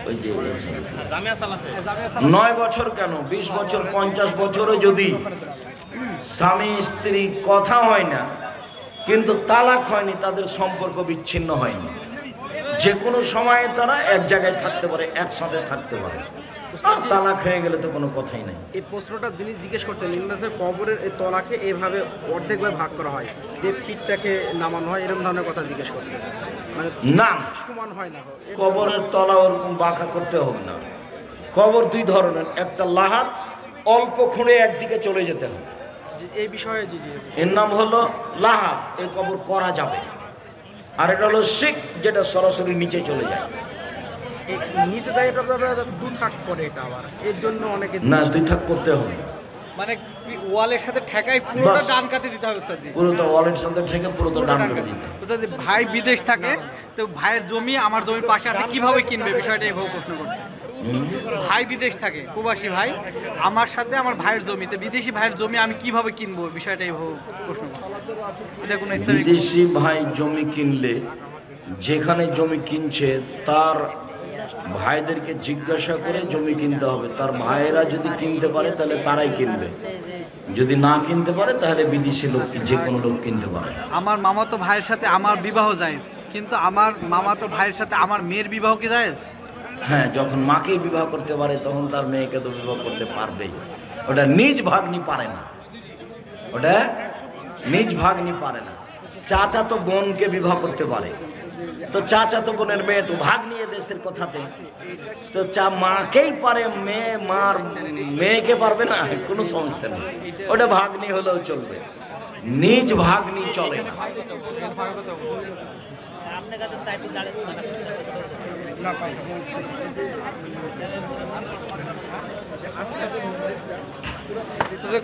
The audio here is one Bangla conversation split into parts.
ওই যে 9 বছর কেন 20 বছর 50 বছরও যদি স্বামী স্ত্রী কথা হয় না কিন্তু তালাক হয়নি, তাদের সম্পর্ক বিচ্ছিন্ন হয়নি, যে কোনো সময়ে তারা এক জায়গায় থাকতে পারে, একসাথে থাকতে পারে। আর তালাক হয়ে গেলে তো কোনো কথাই নাই। এই প্রশ্নটা তিনি জিজ্ঞেস করছেন, কবরের এই তলাকে এভাবে অর্ধেকভাবে ভাগ করা হয়, পিঠটাকে নামানো হয়, এরকম ধরনের কথা জিজ্ঞেস করছে। মানে না, সমান হয় না, কবরের তলা ওরকম বাঁকা করতে হবে না। কবর দুই ধরনের, একটা লাহাত, অল্প খুঁড়ে একদিকে চলে যেতে হবে, এই বিষয়ে জি জি এর নাম হলো লাহাত, এই কবর করা যাবে। আর এটা হলো শিক, যেটা সরাসরি নিচে চলে যায়। নিচে যায় এটা দু থাক করে, এটা আবার এর জন্য অনেকে না, দুই থাক করতে হবে, মানে ওয়ালের সাথে ঠেকাই পুরোটা ডান কাতে দিতে হবে স্যার জি। পুরোটা ওয়ালের সাথে ঠেকে পুরোটা ডান করে দিতে হবে। স্যার ভাই বিদেশ থাকে, তো ভাইয়ের জমি আমার জমির পাশে আছে, কিভাবে কিনবে বিষয়টা এভাবে প্রশ্ন করছে। ভাই বিদেশ থাকে, প্রবাসী ভাই, আমার সাথে আমার ভাইয়ের জমিতে, বিদেশি ভাইয়ের জমি আমি কিভাবে কিনবো বিষয়টা এভাবে প্রশ্ন করছে। এটা কোনো বিদেশি ভাই জমি কিনলে যেখানে জমি কিনছে তার ভাইদেরকে জিজ্ঞাসা করে জমি কিনতে হবে। তার ভাইয়েরা যদি কিনতে পারে তাহলে তারাই কিনবে, যদি না কিনতে পারে তাহলে বিদেশি লোক, যে কোনো লোক কিনতে পারে। আমার মামাতো ভাইয়ের সাথে আমার বিবাহ জায়েজ, কিন্তু আমার মামাতো ভাইয়ের সাথে আমার মেয়ের বিবাহ কি জায়েজ? হ্যাঁ, যখন মাকেই বিবাহ করতে পারে তখন তার মেয়েকে তো বিবাহ করতে পারবেই। ওটা নিজ ভাগ্নি পারে না, ওটা নিজ ভাগ্নি পারে না। চাচা তো বোনকে বিবাহ করতে পারে, তো চাচা তো বোনের মেয়ে তো ভাগ নিয়ে দেশের কথাতে, তো মাকেই পারে, মার মেয়েকে পারবে না, কোনো সমস্যা নেই, ওটা ভাগ্নি হলেও চলবে, নিজ ভাগ্নি চলে না।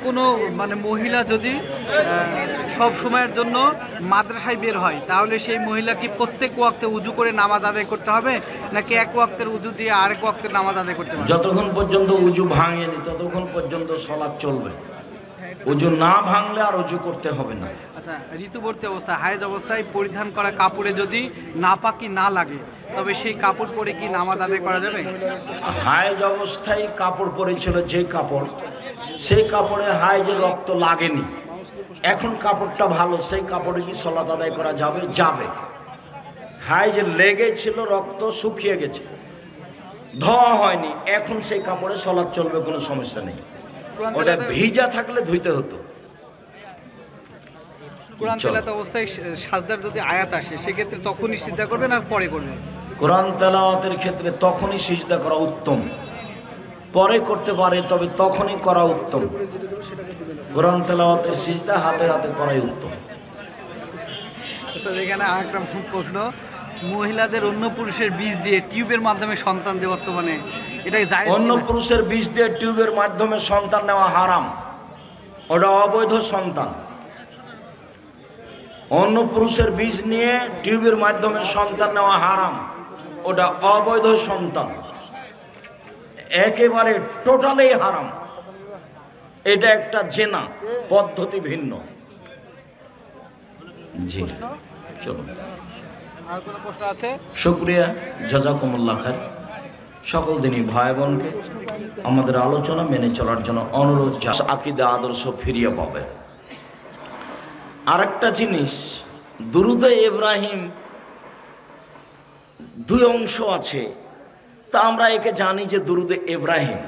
কোনো মানে মহিলা যদি সব সময়ের জন্য মাদ্রাসায় বের হয়, তাহলে সেই মহিলা কি প্রত্যেক ওয়াক্তে উজু করে নামাজ আদায় করতে হবে, নাকি এক ওয়াক্তের উজু দিয়ে আরেক ওয়াক্তের নামাজ আদায় করতে হবে? যতক্ষণ পর্যন্ত উজু ভাঙেনি ততক্ষণ পর্যন্ত সালাত চলবে, উজু না ভাঙলে আর উজু করতে হবে না। আচ্ছা, ঋতুবর্তী অবস্থায়, হায়েজ অবস্থায় পরিধান করা কাপড়ে যদি নাপাকি না লাগে, তবে সেই কাপড় পরে কি নামাজ আদায় করা যাবে? হায়েজ অবস্থায় কাপড় পরেছিল যে কাপড়, সেই কাপড়ে হায়েজের রক্ত লাগেনি, এখন কাপড়টা ভালো, সেই কাপড়ে কি সালাত আদায় করা যাবে? যাবে। হায়েজ লেগেছিল, রক্ত শুকিয়ে গেছে, ধোয়া হয়নি, এখন সেই কাপড়ে সালাত চলবে, কোনো সমস্যা নেই। ওটা ভিজা থাকলে ধুইতে হতো। কোরআন তেলাওয়াত অবস্থায় সাজদার যদি আয়াত আসে, সেক্ষেত্রে তখনই সিজদা করবে না পরে করবে? কোরআন তেলাওয়াতের ক্ষেত্রে তখনই সিজদা করা উত্তম, পরে করতে পারে, তবে তখনই করা উত্তম। কোরআন তেলাওয়াতের সিজদা হাতে হাতে করাই উত্তম। এখানে আরেকটা প্রশ্ন, মহিলাদের অন্য পুরুষের বীজ দিয়ে টিউবের মাধ্যমে সন্তান দেওয়া, বর্তমানে এটা জায়েজ? অন্য পুরুষের বীজ দিয়ে টিউবের মাধ্যমে সন্তান নেওয়া হারাম, ওটা অবৈধ সন্তান। অন্য পুরুষের বীজ নিয়ে টিউবের মাধ্যমে সন্তান নেওয়া হারাম, ওটা অবৈধ সন্তান, একেবারে টোটালি হারাম। এটা একটা জেনা, পদ্ধতি ভিন্ন। জি, চলুন। আর কোনো প্রশ্ন আছে? শুকরিয়া, জাযাকুমুল্লাহ খায়র। সকল দিনই ভাই বোনকে আমাদের আলোচনা মেনে চলার জন্য অনুরোধ, আকীদা আদর্শ ফিরিয়ে পাবে। আরেকটা জিনিস, দুরুদে ইব্রাহিম দুই অংশ আছে, তা আমরা একে জানি যে দুরুদে ইব্রাহিম।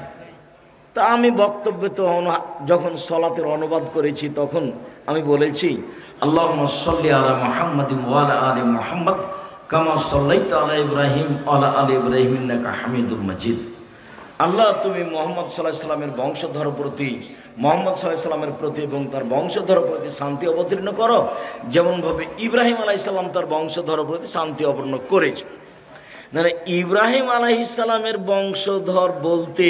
তা আমি বক্তব্যে তো যখন সলাতের অনুবাদ করেছি তখন আমি বলেছি, আল্লাহুম্মা সাল্লি আলা মুহাম্মাদিন ওয়া আলা আলি মুহাম্মাদ কামা সাল্লাইতা আলা ইব্রাহিম ওয়া আলা আলি ইব্রাহিম ইন্নাকা হামিদুম মাজিদ। আল্লাহ, তুমি মুহাম্মদ সাল্লাল্লাহু আলাইহি সাল্লামের বংশধর প্রতি, মুহাম্মদ সাল্লাল্লাহু আলাইহি সাল্লামের প্রতি এবং তার বংশধর প্রতি শান্তি অবতীর্ণ করো, যেমনভাবে ইব্রাহিম আলাইহিস সালাম তার বংশধর প্রতি শান্তি অবতীর্ণ করেছে। মানে ইব্রাহিম আলাইহিস সালামের বংশধর বলতে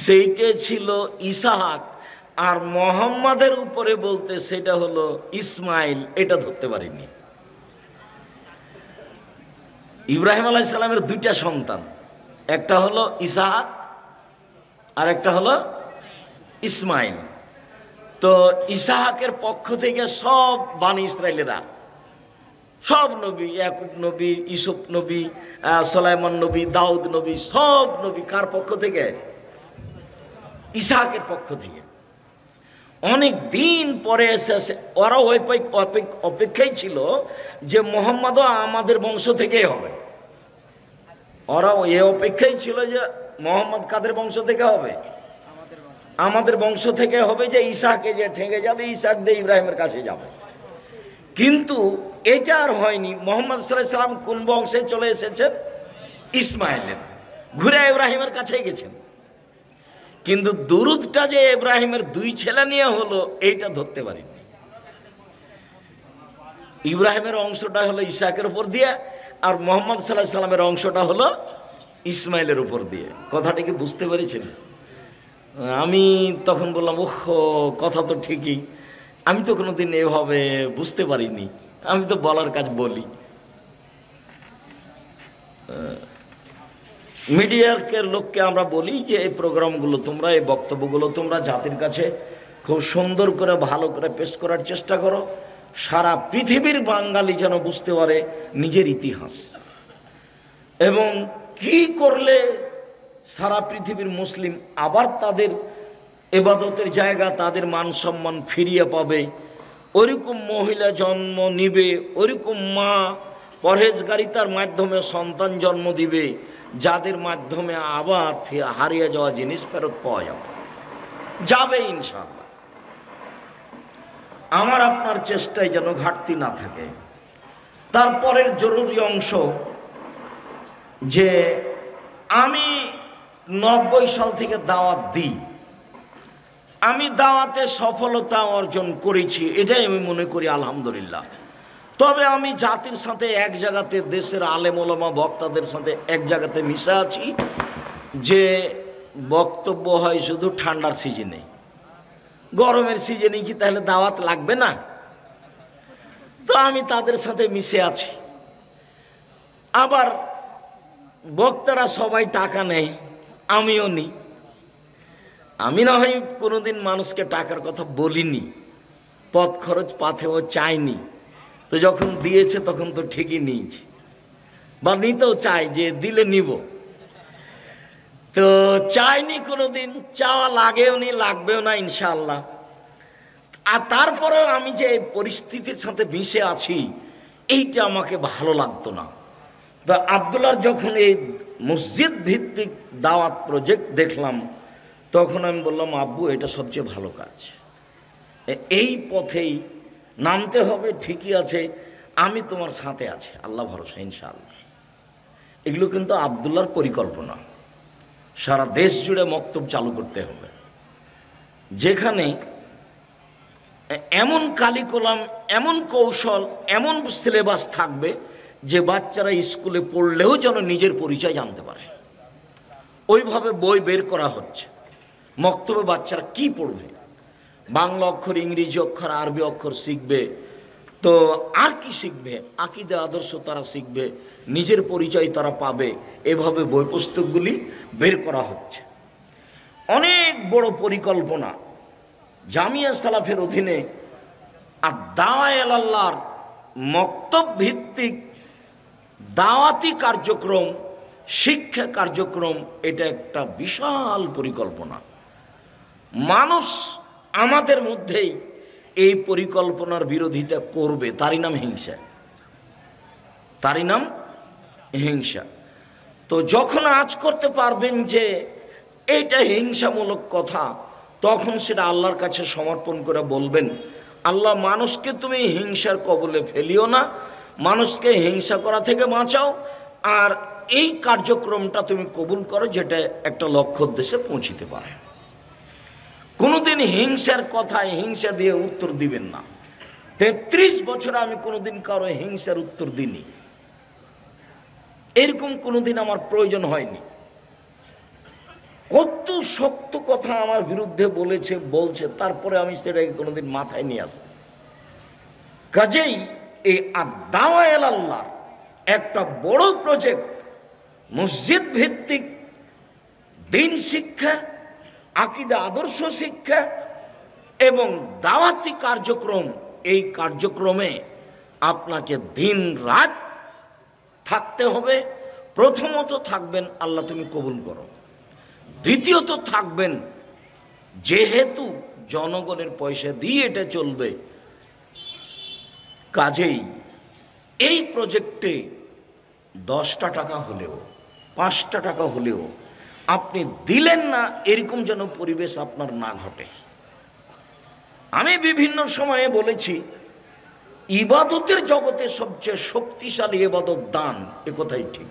সেইটা ছিল ইসহাক, আর মোহাম্মদের উপরে বলতে সেটা হলো ইসমাইল, এটা ধরতে পারিনি। ইব্রাহিম আলাইহিস সালামের দুইটা সন্তান, একটা হলো ইসহাক আর একটা হলো ইসমাইল। তো ইসহাকের পক্ষ থেকে সব বানি ইসরায়েলেরা সব নবী, ইয়াকুব নবী, ইসুফ নবী, সুলাইমান নবী, দাউদ নবী, সব নবী কার পক্ষ থেকে? ইসহাকের পক্ষ থেকে। অনেক দিন পরে এসে ওরাও অপেক্ষাই ছিল যে মোহাম্মদও আমাদের বংশ থেকেই হবে। ওরাও এ অপেক্ষাই ছিল যে মোহাম্মদ কাদের বংশ থেকে হবে? আমাদের বংশ থেকে হবে, যে ইসহাকে যে ঠেকে যাবে, ইসহাক দিয়ে ইব্রাহিমের কাছে যাবে। কিন্তু এটা আর হয়নি। মোহাম্মদ সাল্লাল্লাহু আলাইহি সাল্লাম কোন বংশে চলে এসেছেন? ইসমাইলের, ঘুরে ইব্রাহিমের কাছেই গেছেন। কিন্তু দুরুদটা যে ইব্রাহিমের দুই ছেলে নিয়ে হলো, এইটা ধরতে পারিনি। ইব্রাহিমের অংশটা হলো ইসহাকের উপর দিয়ে, আর মোহাম্মদ সাল্লাল্লাহু আলাইহি সাল্লামের অংশটা হলো ইসমাইলের উপর দিয়ে। কথাটা কি বুঝতে পেরেছেন? আমি তখন বললাম, ওহ, কথা তো ঠিকই, আমি তো কোনোদিন এভাবে বুঝতে পারিনি, আমি তো বলার কাজ বলি। মিডিয়ার লোককে আমরা বলি যে এই প্রোগ্রামগুলো তোমরা, এই বক্তব্যগুলো তোমরা জাতির কাছে খুব সুন্দর করে ভালো করে পেশ করার চেষ্টা করো, সারা পৃথিবীর বাঙালি যেন বুঝতে পারে নিজের ইতিহাস, এবং কি করলে সারা পৃথিবীর মুসলিম আবার তাদের ইবাদতের জায়গা, তাদের মান সম্মান ফিরিয়ে পাবে। ওইরকম মহিলা জন্ম নিবে, ওইরকম মা পরহেজগারিতার মাধ্যমে সন্তান জন্ম দিবে, যাদের মাধ্যমে আবার হারিয়ে যাওয়া জিনিস ফেরত পাওয়া যাবে ইনশাআল্লাহ। আমার আপনার চেষ্টায় যেন ঘাটতি না থাকে। তারপরের জরুরি অংশ, যে আমি 90 সাল থেকে দাওয়াত দিই, আমি দাওয়াতে সফলতা অর্জন করেছি, এটাই আমি মনে করি আলহামদুলিল্লাহ। তবে আমি জাতির সাথে এক জায়গাতে, দেশের আলেম ওলামা বক্তাদের সাথে এক জায়গাতে মিশে আছি, যে বক্তব্য হয় শুধু ঠান্ডার সিজনে। গরমের সিজনে কি তাহলে দাওয়াত লাগবে না? তো আমি তাদের সাথে মিশে আছি। আবার বক্তারা সবাই টাকা নেয়, আমিও নিই। আমি না হয় কোনোদিন মানুষকে টাকার কথা বলিনি, পথ খরচ পাথেও চাইনি। তো যখন দিয়েছে তখন তো ঠিকই নিয়েছি, বা নিতেও চাই, যে দিলে নিব। তো চাইনি কোনোদিন, চাওয়া লাগেও নি, লাগবেও না ইনশাআল্লাহ। আর তারপরেও আমি যে এই পরিস্থিতির সাথে মিশে আছি, এইটা আমাকে ভালো লাগতো না। তো আব্দুল্লাহর যখন এই মসজিদ ভিত্তিক দাওয়াত প্রজেক্ট দেখলাম, তখন আমি বললাম, আব্বু, এটা সবচেয়ে ভালো কাজ, এই পথেই নামতে হবে। ঠিকই আছে, আমি তোমার সাথে আছি, আল্লাহ ভরসা ইনশাআল্লাহ। এগুলো কিন্তু আব্দুল্লাহর পরিকল্পনা। সারা দেশ জুড়ে মক্তব চালু করতে হবে, যেখানে এমন কারিকুলাম, এমন কৌশল, এমন সিলেবাস থাকবে, যে বাচ্চারা স্কুলে পড়লেও যেন নিজের পরিচয় জানতে পারে। ওইভাবে বই বের করা হচ্ছে। মক্তবে বাচ্চারা কি পড়বে? বাংলা অক্ষর, ইংরেজি অক্ষর, আরবি অক্ষর শিখবে, তো আর কি শিখবে? আকীদা আদর্শ তারা শিখবে, নিজের পরিচয় তারা পাবে। এভাবে বই পুস্তকগুলি বের করা হচ্ছে। অনেক বড় পরিকল্পনা। জামিয়া সালাফের অধীনে আর দাওয়া ইলাল্লাহর মক্তব ভিত্তিক দাওয়াতি কার্যক্রম, শিক্ষা কার্যক্রম, এটা একটা বিশাল পরিকল্পনা। মানুষ আমাদের মধ্যেই এই পরিকল্পনার বিরোধিতা করবে, তারই নাম হিংসা, তারই নাম হিংসা। তো যখন আজ করতে পারবেন যে এইটা হিংসামূলক কথা, তখন সেটা আল্লাহর কাছে সমর্পণ করে বলবেন, আল্লাহ, মানুষকে তুমি হিংসার কবলে ফেলিও না, মানুষকে হিংসা করা থেকে বাঁচাও, আর এই কার্যক্রমটা তুমি কবুল করো, যেটা একটা লক্ষ্য উদ্দেশ্যে পৌঁছিতে পারে। কোনোদিন হিংসার কথায় হিংসা দিয়ে উত্তর দিবেন না। 33 বছরে আমি কোনোদিন কারো হিংসার উত্তর দিইনি, এরকম কোনোদিন আমার প্রয়োজন হয়নি। কত শক্ত কথা আমার বিরুদ্ধে বলছে, তারপরে আমি সেটাকে কোনোদিন মাথায় নিয়ে আসি। কাজেই এই দাওয়া ইলাল্লাহ একটা বড় প্রজেক্ট, মসজিদ ভিত্তিক দিন শিক্ষা, আকীদা আদর্শ শিক্ষা এবং দাওয়াতি কার্যক্রম। এই কার্যক্রমে আপনাকে দিন রাত থাকতে হবে। প্রথমত থাকবেন আল্লাহ তুমি কবুল করো, দ্বিতীয়ত থাকবেন যেহেতু জনগণের পয়সা দিয়ে এটা চলবে, কাজেই এই প্রজেক্টে 10টা টাকা হলেও 5টা টাকা হলেও আপনি দিলেন না, এরকম যেন পরিবেশ আপনার না ঘটে। আমি বিভিন্ন সময়ে বলেছি ইবাদতের জগতে সবচেয়ে শক্তিশালী ইবাদত দান, এ কথাই ঠিক।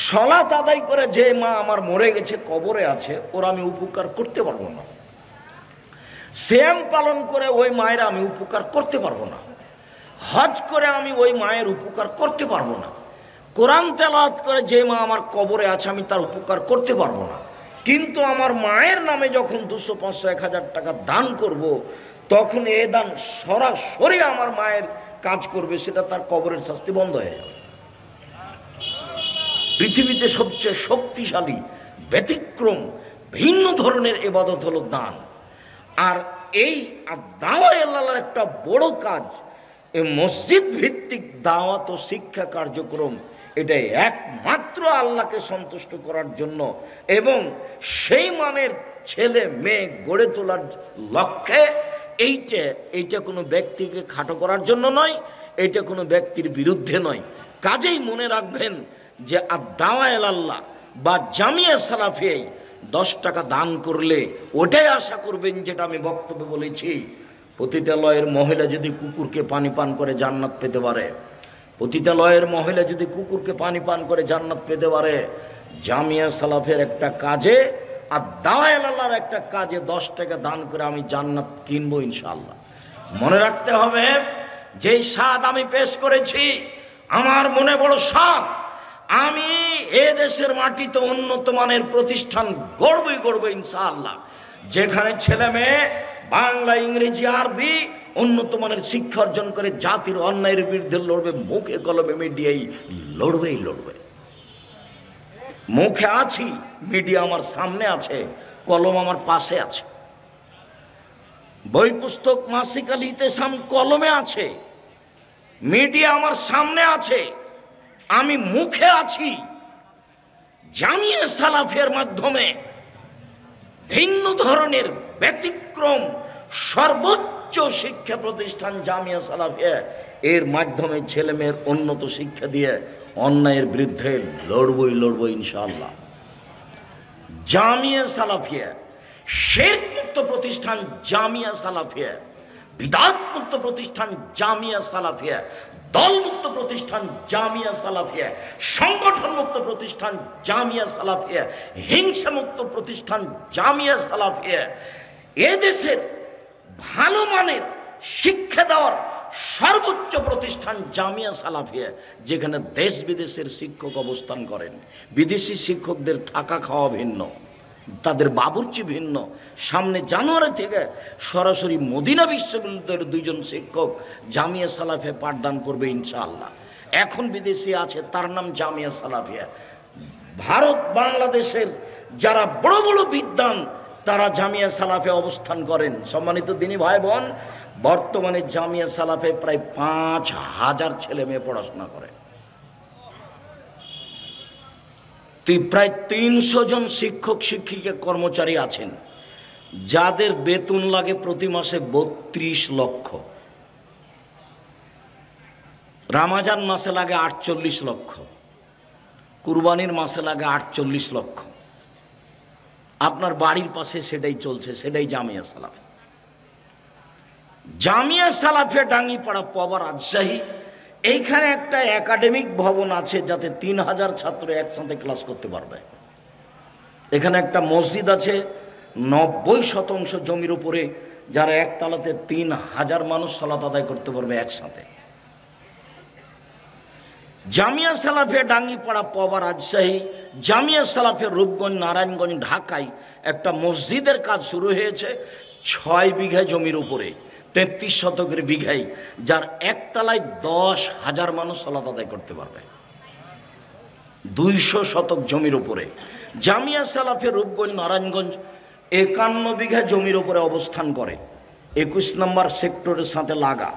সালাত আদায় করে যে মা আমার মরে গেছে, কবরে আছে, ওর আমি উপকার করতে পারবো না। সিয়াম পালন করে ওই মায়ের আমি উপকার করতে পারবো না। হজ করে আমি ওই মায়ের উপকার করতে পারবো না। কোরআন তেলাওয়াত করে যে মা আমার কবরে আছে আমি তার উপকার করতে পারবো না। কিন্তু আমার মায়ের নামে যখন 200, 500, 1000 টাকা দান করব, তখন এ দান সরাসরি আমার মায়ের কাজ করবে, সেটা তার কবরের শাস্তি বন্ধ হয়ে যাবে। পৃথিবীতে সবচেয়ে শক্তিশালী ব্যতিক্রম ভিন্ন ধরনের ইবাদত হলো দান। আর এই দাওয়াত আল্লাহর একটা বড় কাজ, এই মসজিদ ভিত্তিক দাওয়াত ও শিক্ষা কার্যক্রম, এটা একমাত্র আল্লাহকে সন্তুষ্ট করার জন্য এবং সেই মানের ছেলে মেয়ে গড়ে তোলার লক্ষ্যে। এইটা কোনো ব্যক্তিকে খাটো করার জন্য নয়, এইটা কোনো ব্যক্তির বিরুদ্ধে নয়। কাজেই মনে রাখবেন যে দাওয়াত আল্লাহ বা জামিয়া সালাফিয়া 10 টাকা দান করলে ওটাই আশা করবেন, যেটা আমি বক্তব্যে বলেছি, পতিতালয়ের মহিলা যদি কুকুরকে পানি পান করে জান্নাত পেতে পারে, পতিতালয়ের মহিলা যদি কুকুরকে পানি পান করে জান্নাত পেতে পারে, জামিয়া সালাফের একটা কাজে আর দাওয়াত আল্লাহর একটা কাজে 10 টাকা দান করে আমি জান্নাত কিনবো ইনশাআল্লাহ। মনে রাখতে হবে, যেই স্বাদ আমি পেশ করেছি আমার মনে বড় স্বাদ। আমি এ দেশের মাটিতে উন্নত মানের প্রতিষ্ঠান গড়বই ইনশাআল্লাহ, যেখানে ছেলে মেয়ে বাংলা, ইংরেজি, আরবি উন্নত মানের শিক্ষা অর্জন করে জাতির অন্যায়ের বিরুদ্ধে লড়বে, মুখে কলমে মিডিয়াই লড়বে। মুখে আছি, মিডিয়া আমার সামনে আছে, কলম আমার পাশে আছে, বই পুস্তক মাসিক আল ইতেসাম কলমে আছে, মিডিয়া আমার সামনে আছে, আমি মুখে আছি। জামিয়া সালাফিয়ার মাধ্যমে ভিন্ন ধরনের ব্যতিক্রম সর্বোচ্চ শিক্ষা প্রতিষ্ঠান জামিয়া সালাফিয়া, এর মাধ্যমে ছেলে মেয়ের উন্নত শিক্ষা দিয়ে অন্যায়ের বিরুদ্ধে লড়বই ইনশাআল্লাহ। জামিয়া সালাফিয়া শিরক মুক্ত প্রতিষ্ঠান জামিয়া সালাফিয়া, বিদআত মুক্ত প্রতিষ্ঠান জামিয়া সালাফিয়া, দলমুক্ত প্রতিষ্ঠান জামিয়া সালাফিয়া, সংগঠন মুক্ত প্রতিষ্ঠান জামিয়া সালাফিয়া, হিংসা মুক্ত প্রতিষ্ঠান জামিয়া সালাফিয়া। এদেশের ভালো মানের শিক্ষা দেওয়ার সর্বোচ্চ প্রতিষ্ঠান জামিয়া সালাফিয়া, যেখানে দেশ বিদেশের শিক্ষক অবস্থান করেন। বিদেশি শিক্ষকদের থাকা খাওয়া ভিন্ন, তাদের বাবুর্চি ভিন্ন। সামনে জানুয়ারি থেকে সরাসরি মদিনা বিশ্ববিদ্যালয়ের 2 জন শিক্ষক জামিয়া সালাফিয়া পাঠদান করবে ইনশাআল্লাহ। এখন বিদেশি আছে, তার নাম জামিয়া সালাফিয়া। ভারত বাংলাদেশের যারা বড় বড় বিদ্বান তারা জামিয়া সালাফিয়া অবস্থান করেন। সম্মানিত দিনী ভাই বোন, বর্তমানে জামিয়া সালাফিয়া প্রায় 5000 ছেলে মেয়ে পড়াশোনা করে। প্রায় 300 জন শিক্ষক শিক্ষিকা কর্মচারী আছেন, যাদের বেতন লাগে প্রতি মাসে 32 লক্ষ। রামাজান মাসে লাগে 48 লক্ষ, কুরবানির মাসে লাগে 48 লক্ষ। আপনার বাড়ির পাশে সেটাই চলছে, সেটাই জামিয়া সালাফিয়া। জামিয়া সালাফিয়া ডাঙ্গিপাড়া পবা রাজশাহী, এইখানে একটা একাডেমিক ভবন আছে যাতে 3000 ছাত্র একসাথে ক্লাস করতে পারবে। এখানে একটা মসজিদ আছে 90% জমির উপরে, যারা একতলাতে 3000 মানুষ সালাত আদায় করতে পারবে একসাথে। জামিয়া সালাফিয়া ডাঙ্গিপাড়া পবা রাজশাহী, জামিয়া সালাফিয়া রূপগঞ্জ, নারায়ণগঞ্জ, ঢাকায় একটা মসজিদের কাজ শুরু হয়েছে 6 বিঘা জমির উপরে, 33 শতকের বিঘায়, যার একতলায় 10,000 মানুষ সালাত আদায় করতে পারবে। 200 শতক জমির উপরে জামিয়া সালাফিয়া রূপগঞ্জ, নারায়ণগঞ্জ 51 বিঘা জমির উপরে অবস্থান করে। 21 নম্বর সেক্টরের সাথে লাগা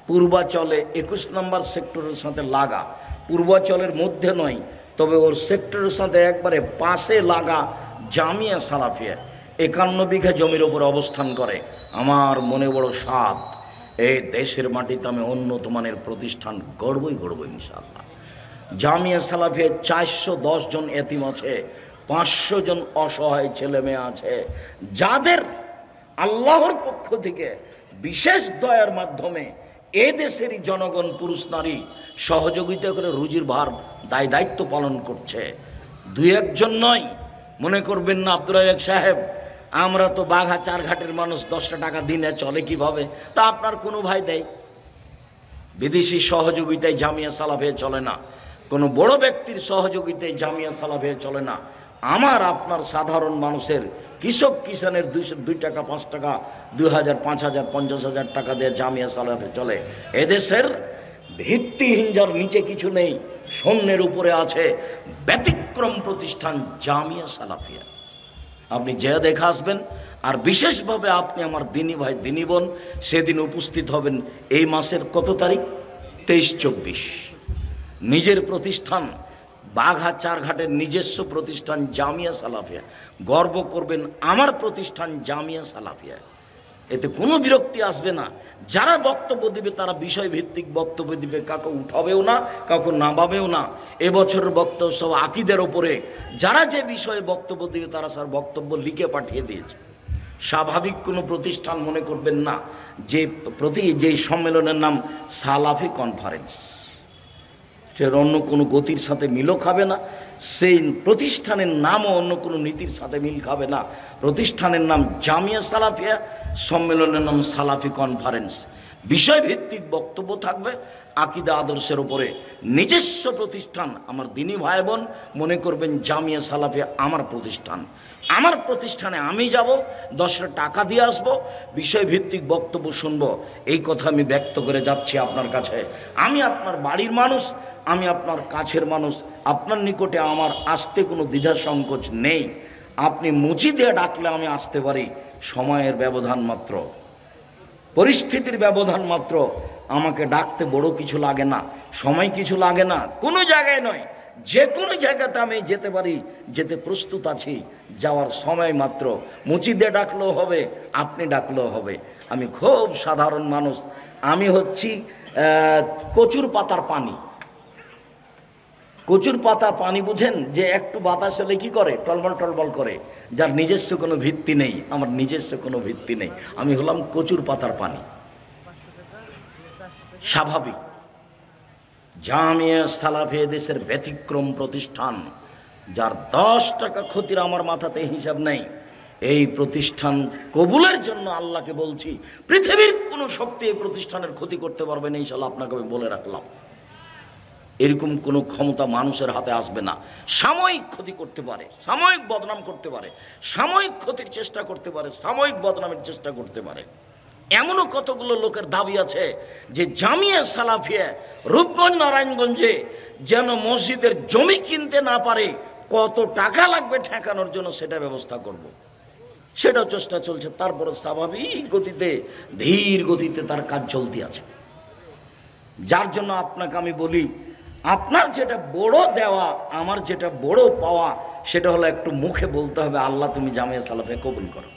পূর্বাচলে 21 নম্বর সেক্টরের সাথে লাগা, পূর্বাচলের মধ্যে নয়, তবে ওর সেক্টরের সাথে একবারে পাশে লাগা জামিয়া সালাফিয়া 51 বিঘা জমির ওপর অবস্থান করে। আমার মনে বড় সাধ, এই দেশের মাটিতে আমি উন্নত মানের প্রতিষ্ঠান গড়বই ইনশাআল্লাহ। জামিয়া সালাফিয়া 410 জন এতিম আছে, 500 জন অসহায় ছেলে মেয়ে আছে, যাদের আল্লাহর পক্ষ থেকে বিশেষ দয়ার মাধ্যমে এ দেশেরই জনগণ পুরুষ নারী সহযোগিতা করে রুজির ভার দায়িত্ব পালন করছে। দুই একজন নয়। মনে করবেন না আব্দুর রাজ্জাক সাহেব আমরা তো বাঘা চারঘাটের মানুষ, 10টা টাকা দিনে চলে কিভাবে? তা আপনার কোনো ভাই দেয়? বিদেশি সহযোগিতায় জামিয়া সালাফিয়া চলে না, কোনো বড় ব্যক্তির সহযোগিতায় জামিয়া সালাফিয়া চলে না। আমার আপনার সাধারণ মানুষের কৃষক কিষানের 2 টাকা 5 টাকা 2000 5000 50,000 টাকা দিয়ে জামিয়া সালাফিয়া চলে। এদেশের ভিত্তিহীন যার নিচে কিছু নেই, শূন্যের উপরে আছে ব্যতিক্রম প্রতিষ্ঠান জামিয়া সালাফিয়া। আপনি যে দেখা আসবেন। আর বিশেষভাবে আপনি আমার দিনী ভাই দিনী বোন সেদিন উপস্থিত হবেন এই মাসের কত তারিখ? 23-24। নিজের প্রতিষ্ঠান বাঘা চারঘাটের নিজস্ব প্রতিষ্ঠান জামিয়া সালাফিয়া, গর্ব করবেন আমার প্রতিষ্ঠান জামিয়া সালাফিয়া। এতে কোনো বিরক্তি আসবে না। যারা বক্তব্য দিবে তারা বিষয়ভিত্তিক বক্তব্য দিবে, কাউকে উঠাবেও না, কাউকে নামাবেও না। এবছরের বক্তব্য সব আকিদের ওপরে। যারা যে বিষয়ে বক্তব্য দিবে তারা স্যার বক্তব্য লিখে পাঠিয়ে দিয়েছে। স্বাভাবিক কোনো প্রতিষ্ঠান মনে করবেন না যে সম্মেলনের নাম সালাফি কনফারেন্স, সের অন্য কোনো গতির সাথে মিলও খাবে না, সেই প্রতিষ্ঠানের নামও অন্য কোনো নীতির সাথে মিল খাবে না। প্রতিষ্ঠানের নাম জামিয়া সালাফিয়া, সম্মেলনের নাম সালাফি কনফারেন্স। বিষয়ভিত্তিক বক্তব্য থাকবে আকিদা আদর্শের উপরে। নিজস্ব প্রতিষ্ঠান আমার দিনী ভাই বোন মনে করবেন জামিয়া সালাফিয়া আমার প্রতিষ্ঠান। আমার প্রতিষ্ঠানে আমি যাব, 10টা টাকা দিয়ে আসবো, বিষয়ভিত্তিক বক্তব্য শুনবো। এই কথা আমি ব্যক্ত করে যাচ্ছি আপনার কাছে। আমি আপনার বাড়ির মানুষ, আমি আপনার কাছের মানুষ, আপনার নিকটে আমার আসতে কোনো দ্বিধা সংকোচ নেই। আপনি মুচি দিয়ে ডাকলে আমি আসতে পারি, সময়ের ব্যবধান মাত্র, পরিস্থিতির ব্যবধান মাত্র। আমাকে ডাকতে বড় কিছু লাগে না, সময় কিছু লাগে না, কোনো জায়গায় নয়, যে কোনো জায়গাতে আমি যেতে পারি, যেতে প্রস্তুত আছি। যাওয়ার সময় মাত্র। মুচি দিয়ে ডাকলেও হবে, আপনি ডাকলেও হবে। আমি খুব সাধারণ মানুষ। আমি হচ্ছি কচুর পাতার পানি। কচুর পাতা পানি বুঝেন, যে একটু বাতাস হলে কি করে? টলবল টলবল করে। যার নিজস্ব কোনো ভিত্তি নেই, আমার নিজস্ব কোনো ভিত্তি নেই। আমি হলাম কচুর পাতার পানি। স্বাভাবিক। জামিয়া সালাফিয়া দেশের ব্যতিক্রম প্রতিষ্ঠান, যার 10 টাকা ক্ষতির আমার মাথাতে হিসাব নেই। এই প্রতিষ্ঠান কবুলের জন্য আল্লাহকে বলছি, পৃথিবীর কোনো শক্তি এই প্রতিষ্ঠানের ক্ষতি করতে পারবে না, ইনশাআল্লাহ আপনাকে আমি বলে রাখলাম। এরকম কোনো ক্ষমতা মানুষের হাতে আসবে না। সাময়িক ক্ষতি করতে পারে, সাময়িক বদনাম করতে পারে, সাময়িক ক্ষতির চেষ্টা করতে পারে, সাময়িক বদনামের চেষ্টা করতে পারে। এমনও কতগুলো লোকের দাবি আছে যে জামিয়া সালাফিয়া রূপগঞ্জ নারায়ণগঞ্জে যেন মসজিদের জমি কিনতে না পারে, কত টাকা লাগবে ঠেকানোর জন্য সেটা ব্যবস্থা করব। সেটাও চেষ্টা চলছে। তারপরে স্বাভাবিক গতিতে, ধীর গতিতে তার কাজ চলতে আছে। যার জন্য আপনাকে আমি বলি, আপনার যেটা বড় দেওয়া, আমার যেটা বড় পাওয়া, সেটা হলো একটু মুখে বলতে হবে, আল্লাহ তুমি জামিয়া সালাফিয়া কবুল করো।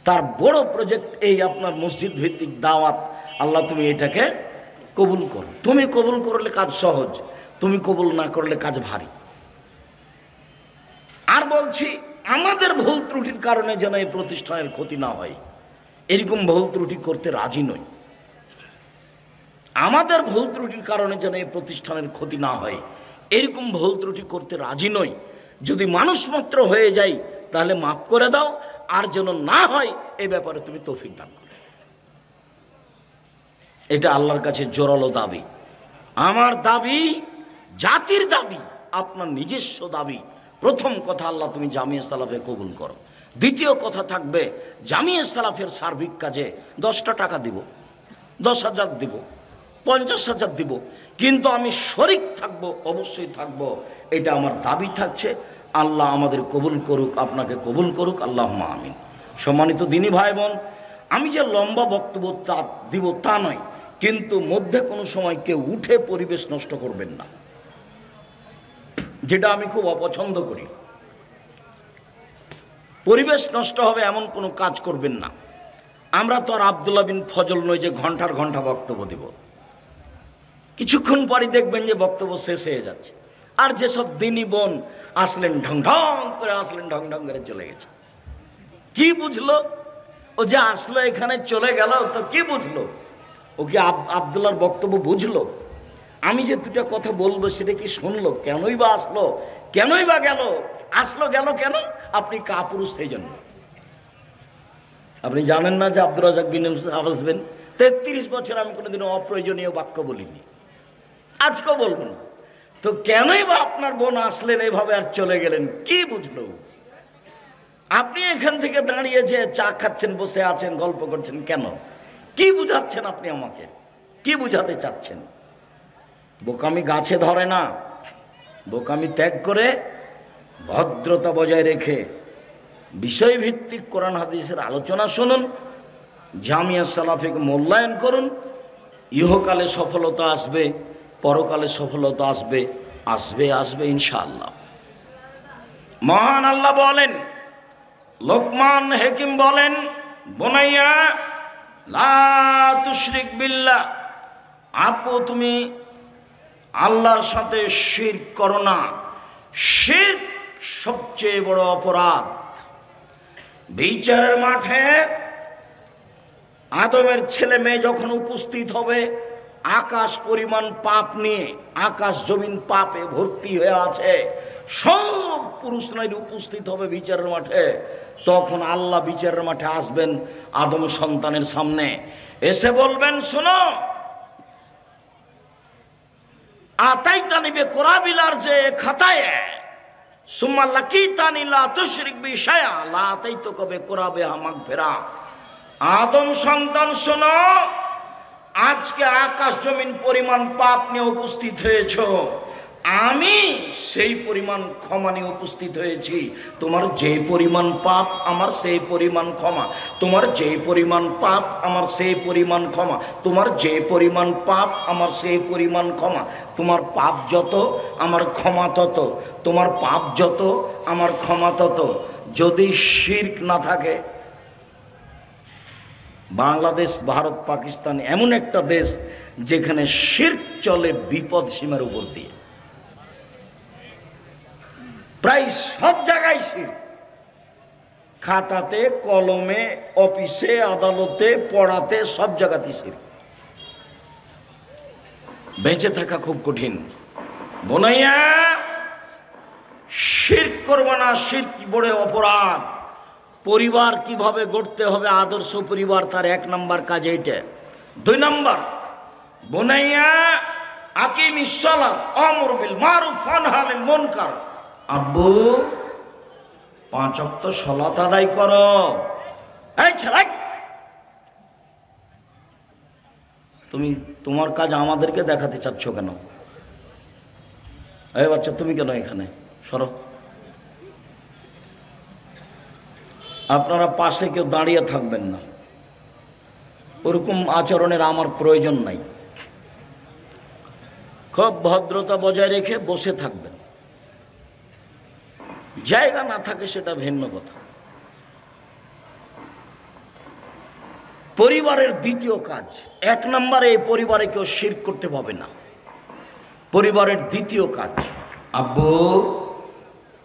তার বড় প্রজেক্ট এই আপনার মসজিদ ভিত্তিক দাওয়াত, আল্লাহ তুমি এটাকে কবুল করো। তুমি কবুল করলে কাজ সহজ, তুমি কবুল না করলে কাজ ভারী। আর বলছি, আমাদের ভুল ত্রুটির কারণে যেন এই প্রতিষ্ঠানের ক্ষতি না হয়, এরকম ভুল ত্রুটি করতে রাজি নই। আমাদের ভুল ত্রুটির কারণে যেন এই প্রতিষ্ঠানের ক্ষতি না হয়, এরকম ভুল ত্রুটি করতে রাজি নই। যদি মানুষ মাত্র হয়ে যাই তাহলে মাফ করে দাও, আর যেন না হয় এই ব্যাপারে তুমি তৌফিক দান করো। এটা আল্লাহর কাছে জোরালো দাবি। আমার দাবি, জাতির দাবি, আপনার নিজস্ব দাবি। প্রথম কথা, আল্লাহ তুমি জামিয়া সালাফিয়া কবুল করো। দ্বিতীয় কথা থাকবে, জামিয়া সালাফিয়ার সার্বিক কাজে 10টা টাকা দিব, 10,000 দিব, 50,000 দিব, কিন্তু আমি শরিক থাকব, অবশ্যই থাকব। এটা আমার দাবি থাকছে। আল্লাহ আমাদের কবুল করুক, আপনাকে কবুল করুক, আল্লাহুম্মা আমিন। সম্মানিত দিনী ভাই বোন, আমি যে লম্বা বক্তব্য দিব তা নয়, কিন্তু মধ্যে কোনো সময় কেউ উঠে পরিবেশ নষ্ট করবেন না, যেটা আমি খুব অপছন্দ করি। পরিবেশ নষ্ট হবে এমন কোনো কাজ করবেন না। আমরা তো আর আব্দুল্লাহ বিন ফজল নই যে ঘন্টার ঘন্টা বক্তব্য দেব। কিছুক্ষণ পরই দেখবেন যে বক্তব্য শেষ হয়ে যাচ্ছে। আর যেসব দিনী বোন আসলেন ঢং ঢং করে আসলেন, ঢং ঢং করে চলে গেছে। কি বুঝলো ও যে আসলো এখানে চলে গেল? তো কি বুঝলো ও? কি আব্দুল্লাহর বক্তব্য বুঝলো? আমি যে দুটা কথা বলবো সেটা কি শুনলো? কেনই বা আসলো, কেনই বা গেল? আসলো গেল কেন? আপনি কাপুরুষ সেই জন্য। আপনি জানেন না যে আব্দুর রাজ্জাক বিন আসবেন 33 বছর আমি কোনোদিনও অপ্রয়োজনীয় বাক্য বলিনি, আজকেও বলবো না। তো কেনই বা আপনার বোন আসলেন এভাবে আর চলে গেলেন? কি বুঝলো? আপনি এখান থেকে দাঁড়িয়ে যে চা খাচ্ছেন, বসে আছেন, গল্প করছেন, কেন? কি বুঝাচ্ছেন আপনি আমাকে? কি বুঝাতে চাচ্ছেন? বোকামি গাছে ধরে না। বোকামি ত্যাগ করে ভদ্রতা বজায় রেখে বিষয়ভিত্তিক কোরআন হাদিসের আলোচনা শুনুন, জামিয়া সালাফিকে মূল্যায়ন করুন। ইহকালে সফলতা আসবে, পরকালে সফলতা আসবে, আসবে আসবে ইনশাআল্লাহ। মহান আল্লাহ বলেন, লোকমান হাকিম বলেন, বুনাইয়া লা তুশরিক বিল্লাহ, আপু তুমি আল্লাহর সাথে শিরক করো না। শিরক সবচেয়ে বড় অপরাধ। বিচারের মাঠে আদমের ছেলে মেয়ে যখন উপস্থিত হবে আকাশ পরিমাণ পাপ নিয়ে, আকাশ জমিন পাপে ভর্তি হয়ে আছে, সব পুরুষ নারী উপস্থিত হবে বিচারের মাঠে। তখন আল্লাহ বিচারের মাঠে আসবেন আদম সন্তানের সামনে, এসে বলবেন, শোনো, আতাইতানি বিকুরাবিলার যে খাতায় সুম্মা লাকিতানি লা তুশরিক বি শাইআ লা আতাইতুকা বিকুরাবিহা মাগফিরা। আদম সন্তান শোনো, আজকে আকাশ জমিন পরিমাণ পাপ নিয়ে উপস্থিত হয়েছো, আমি সেই পরিমাণ ক্ষমা নিয়ে উপস্থিত হয়েছি। তোমার যে পরিমাণ পাপ আমার সেই পরিমাণ ক্ষমা, তোমার যে পরিমাণ পাপ আমার সেই পরিমাণ ক্ষমা, তোমার যে পরিমাণ পাপ আমার সেই পরিমাণ ক্ষমা। তোমার পাপ যত আমার ক্ষমা তত, তোমার পাপ যত আমার ক্ষমা তত। যদি শিরক না থাকে, বাংলাদেশ, ভারত, পাকিস্তান এমন একটা দেশ যেখানে শিরক চলে বিপদ সীমার উপর দিয়ে। প্রায় সব জায়গায় শিরক, খাতাতে, কলমে, অফিসে, আদালতে, পড়াতে, সব জায়গাতে শিরক। বেঁচে থাকা খুব কঠিন। বোনাইয়া, শিরক করবে না, শিরক বড় অপরাধ। পরিবার কিভাবে গড়তে হবে, আদর্শ পরিবার, তার 1 নম্বর কাজ এইটা। 2 নম্বর, বোনাইয়া আকিমিস সালাত আমর বিল মারুফ ওয়ানহা আনিল মুনকার। আব্বু 5 ওয়াক্ত সালাত আদায় করো। এই ছেলে, তুমি তোমার কাজ আমাদেরকে দেখাতে চাচ্ছ কেন? এই বাচ্চা, তুমি কেন এখানে? সরো। আপনারা পাশে কেউ দাঁড়িয়ে থাকবেন না, ওরকম আচরণের আমার প্রয়োজন নাই। খুব ভদ্রতা বজায় রেখে বসে থাকবেন। জায়গা না থাকে সেটা ভিন্ন কথা। পরিবারের দ্বিতীয় কাজ, 1 নম্বরে এই পরিবারে কেউ শিরক করতে পাবে না। পরিবারের দ্বিতীয় কাজ, আব্বু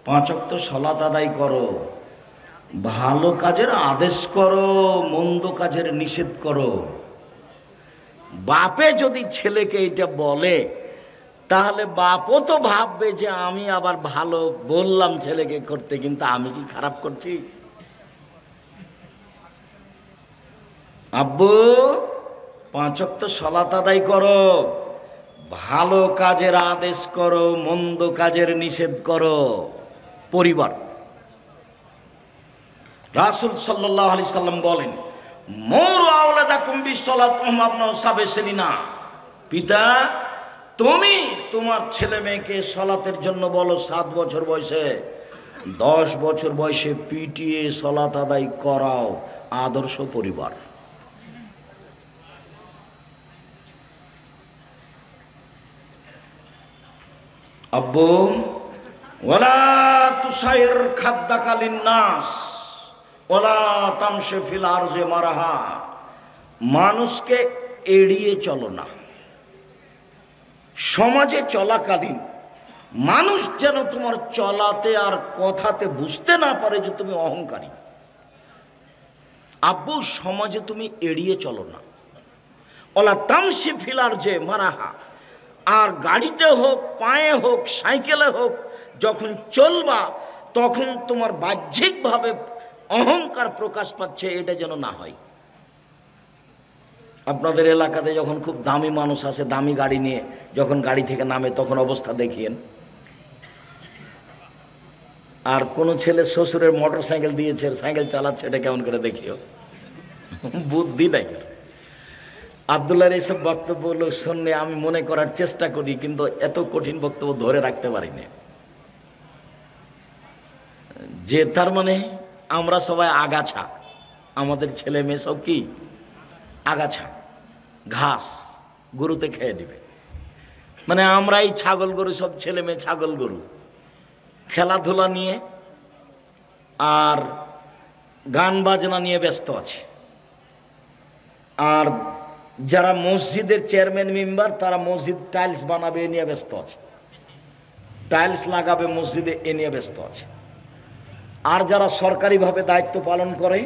5 ওয়াক্ত সালাত আদায় করো, ভালো কাজের আদেশ করো, মন্দ কাজের নিষেধ করো। বাপে যদি ছেলেকে এটা বলে, তাহলে বাপও তো ভাববে যে আমি আবার ভালো বললাম ছেলেকে করতে, কিন্তু আমি কি খারাপ করছি? আব্বু 5 ওয়াক্ত সালাত আদায় করো, ভালো কাজের আদেশ করো, মন্দ কাজের নিষেধ করো। পরিবার, রাসূল সাল্লাল্লাহু আলাইহি সাল্লাম বলেন, মুরু আওলাদাকুম বিসসালাত ওয়া হুম আবনাউ সাব'i সিনিনা। পিতা, তুমি তোমার ছেলে মেয়েকে সালাতের জন্য বলো 7 বছর বয়সে, 10 বছর বয়সে পিটিয়ে সালাত আদায় করাও। আদর্শ পরিবার। আব্বু ওয়ালা তুসাইর খাদ্দাকা লিন্নাস ওয়ালা তামশি ফিল আরজি মারাহা, মানুষকে এড়িয়ে চলো না। সমাজে চলাকালীন মানুষ যেন তোমার চলাতে আর কথাতে বুঝতে না পারে যে তুমি অহংকারী। আব্বু সমাজে তুমি এড়িয়ে চলো না। ওলা তামশি ফিল আরজি মারাহা, আর গাড়িতে হোক, পায়ে হোক, সাইকেলে হোক, যখন চলবা তখন তোমার বাহ্যিকভাবে অহংকার প্রকাশ পাচ্ছে, এটা যেন না হয়। আপনাদের এলাকাতে যখন খুব দামি মানুষ আসে দামি গাড়ি নিয়ে, যখন গাড়ি থেকে নামে তখন অবস্থা দেখিয়েন। আর কোন ছেলে শ্বশুরের মোটর সাইকেল দিয়েছে, সাইকেল চালাচ্ছে, এটা কেমন করে দেখিও, বুদ্ধি নাই। আব্দুল্লাহর এইসব বক্তব্য শুনলে আমি মনে করার চেষ্টা করি, কিন্তু এত কঠিন বক্তব্য ধরে রাখতে পারি না। যে তার মানে আমরা সবাই আগাছা, আমাদের ছেলে মেয়ে সব কি আগাছা, ঘাস গরুতে খেয়ে দিবে। মানে আমরাই ছাগল গরু, সব ছেলে মেয়ে ছাগল গরু, খেলাধুলা নিয়ে আর গান বাজনা নিয়ে ব্যস্ত আছে। আর যারা মসজিদের চেয়ারম্যান মেম্বার, তারা মসজিদ টাইলস বানাবে এ নিয়ে ব্যস্ত আছে, টাইলস লাগাবে মসজিদে এ নিয়ে ব্যস্ত আছে। আর যারা সরকারিভাবে দায়িত্ব পালন করে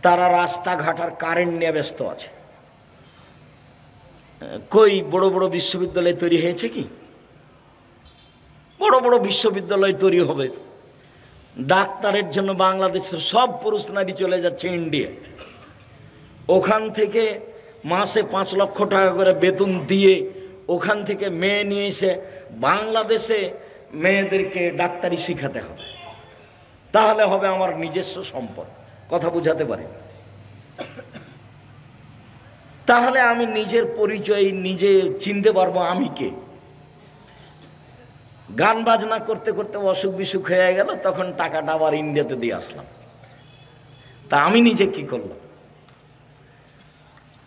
তারা রাস্তাঘাট আর কারেন্ট নিয়ে ব্যস্ত আছে। কই বড় বড় বিশ্ববিদ্যালয় তৈরি হয়েছে কি? বড় বড় বিশ্ববিদ্যালয় তৈরি হবে, ডাক্তারের জন্য বাংলাদেশের সব পুরুষ নারী চলে যাচ্ছে ইন্ডিয়া। ওখান থেকে মাসে 5 লক্ষ টাকা করে বেতন দিয়ে ওখান থেকে মেয়ে নিয়ে এসে বাংলাদেশে মেয়েদেরকে ডাক্তারি শিখাতে হবে, তাহলে হবে আমার নিজস্ব সম্পদ। কথা বুঝাতে পারি? তাহলে আমি নিজের পরিচয় নিজে চিনতে পারবো আমি কে। গান বাজনা করতে করতে অসুখ বিসুখ হয়ে গেল, তখন টাকাটা আবার ইন্ডিয়াতে দিয়ে আসলাম। তা আমি নিজে কি করলাম?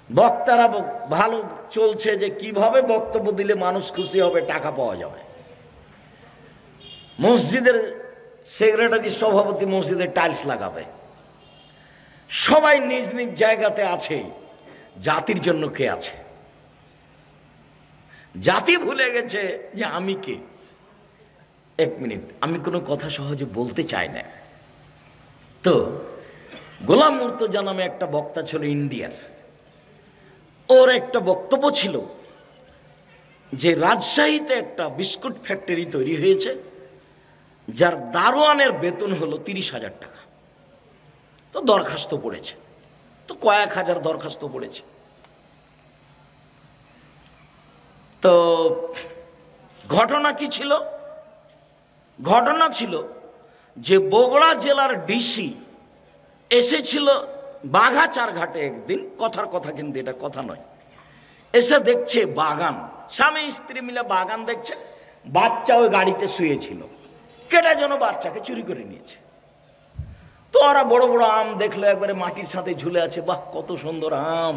বক্তারা ভালো চলছে যে কিভাবে বক্তব্য দিলে মানুষ খুশি হবে, টাকা পাওয়া যাবে। মসজিদের সেক্রেটারি সভাপতি মসজিদে টাইলস লাগাবে, সবাই নিজ নিজ জায়গাতে আছে। জাতির জন্য কে আছে? জাতি ভুলে গেছে যে আমি কে। 1 মিনিট, আমি কোনো কথা সহজে বলতে চাই না। তো গোলাম মুর্তজা নামে একটা বক্তা ছিল ইন্ডিয়ার, ওর একটা বক্তব্য ছিল যে রাজশাহীতে একটা বিস্কুট ফ্যাক্টরি তৈরি হয়েছে, যার দারোয়ানের বেতন হলো 30,000 টাকা। তো দরখাস্ত পড়েছে, তো কয়েক হাজার দরখাস্ত পড়েছে। তো ঘটনা কি ছিল? ঘটনা ছিল যে বগুড়া জেলার ডিসি এসেছিল বাঘাচার ঘাটে একদিন, কথার কথা কিন্তু এটা কথা নয়। এসে দেখছে বাগান, স্বামী স্ত্রী মিলে বাগান দেখছে, বাচ্চা ওই গাড়িতে শুয়েছিল, কেটে যেন বাচ্চাকে চুরি করে নিয়েছে। তো ওরা বড় বড় আম দেখলো, একবারে মাটির সাথে ঝুলে আছে। বাহ, কত সুন্দর আম,